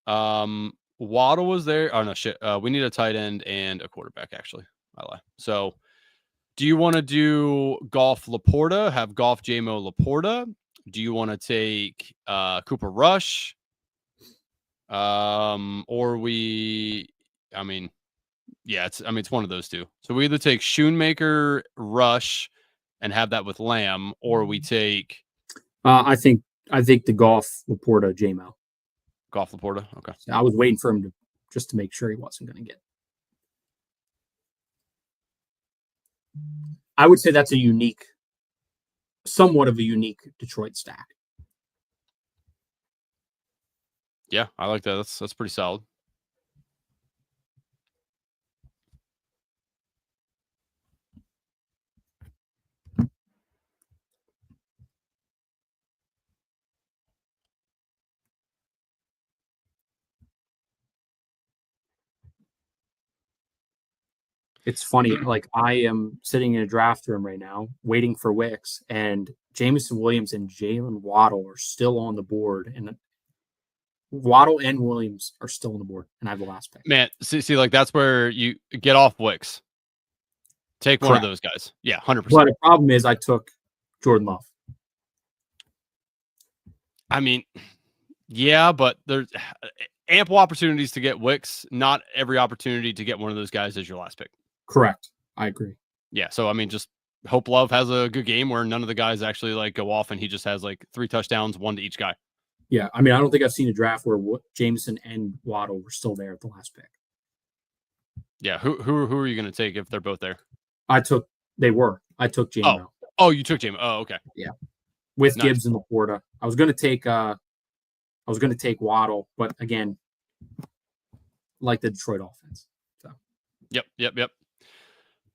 Speaker 1: Waddle was there. Oh, no, shit. We need a tight end and a quarterback, actually. I lie. So, do you want to do Goff Laporta? Have Goff JMO Laporta? Do you want to take Cooper Rush? Or we, I mean, yeah, it's one of those two. So we either take Schoonmaker, Rush, and have that with Lamb, or we take.
Speaker 2: I think the Goff Laporta JMO.
Speaker 1: Goff Laporta. Okay.
Speaker 2: So I was waiting for him to make sure he wasn't going to get. I would say that's somewhat of a unique Detroit stack.
Speaker 1: Yeah, I like that. That's pretty solid.
Speaker 2: It's funny, like I am sitting in a draft room right now, waiting for Wicks, and Jameson Williams and Jalen Waddle are still on the board, and Waddle and Williams are still on the board, and I have the last pick.
Speaker 1: Man, see, like that's where you get off Wicks. Take Correct. One of those guys. Yeah, 100%.
Speaker 2: But the problem is I took Jordan Love.
Speaker 1: I mean, yeah, but there's ample opportunities to get Wicks. Not every opportunity to get one of those guys as your last pick.
Speaker 2: Correct. I agree.
Speaker 1: Yeah. So, I mean, just hope Love has a good game where none of the guys actually like go off and he just has like 3 touchdowns, 1 to each guy.
Speaker 2: Yeah. I mean, I don't think I've seen a draft where Jameson and Waddle were still there at the last pick.
Speaker 1: Yeah. Who are you going to take if they're both there?
Speaker 2: I took JMO.
Speaker 1: Oh, you took JMO. Oh, okay.
Speaker 2: Yeah. With nice. Gibbs and Laporta. I was going to take Waddle, but again, like the Detroit offense. So.
Speaker 1: Yep.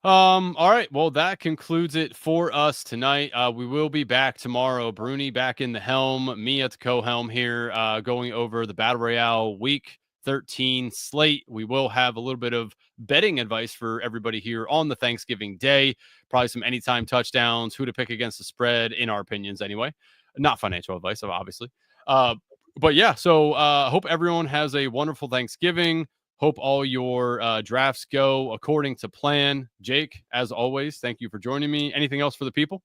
Speaker 1: All right. Well, that concludes it for us tonight. We will be back tomorrow. Bruni back in the helm, me at the co-helm here, going over the Battle Royale Week 13 slate. We will have a little bit of betting advice for everybody here on the Thanksgiving day. Probably some anytime touchdowns, who to pick against the spread, in our opinions anyway. Not financial advice, obviously. But yeah, so hope everyone has a wonderful Thanksgiving. Hope all your drafts go according to plan. Jake, as always, thank you for joining me. Anything else for the people?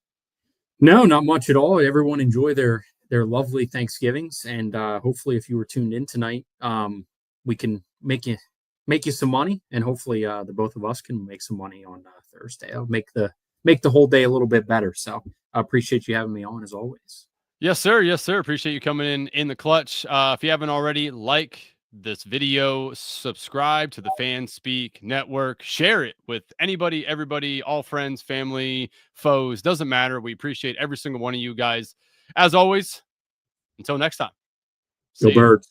Speaker 2: No, not much at all. Everyone enjoy their lovely Thanksgivings. And hopefully if you were tuned in tonight, we can make you some money. And hopefully the both of us can make some money on Thursday. I'll make the whole day a little bit better. So I appreciate you having me on as always.
Speaker 1: Yes, sir. Appreciate you coming in the clutch. If you haven't already, like this video, subscribe to the Fan Speak Network, share it with anybody, everybody, all friends, family, foes, doesn't matter. We appreciate every single one of you guys. As always, until next time.
Speaker 2: Go Birds.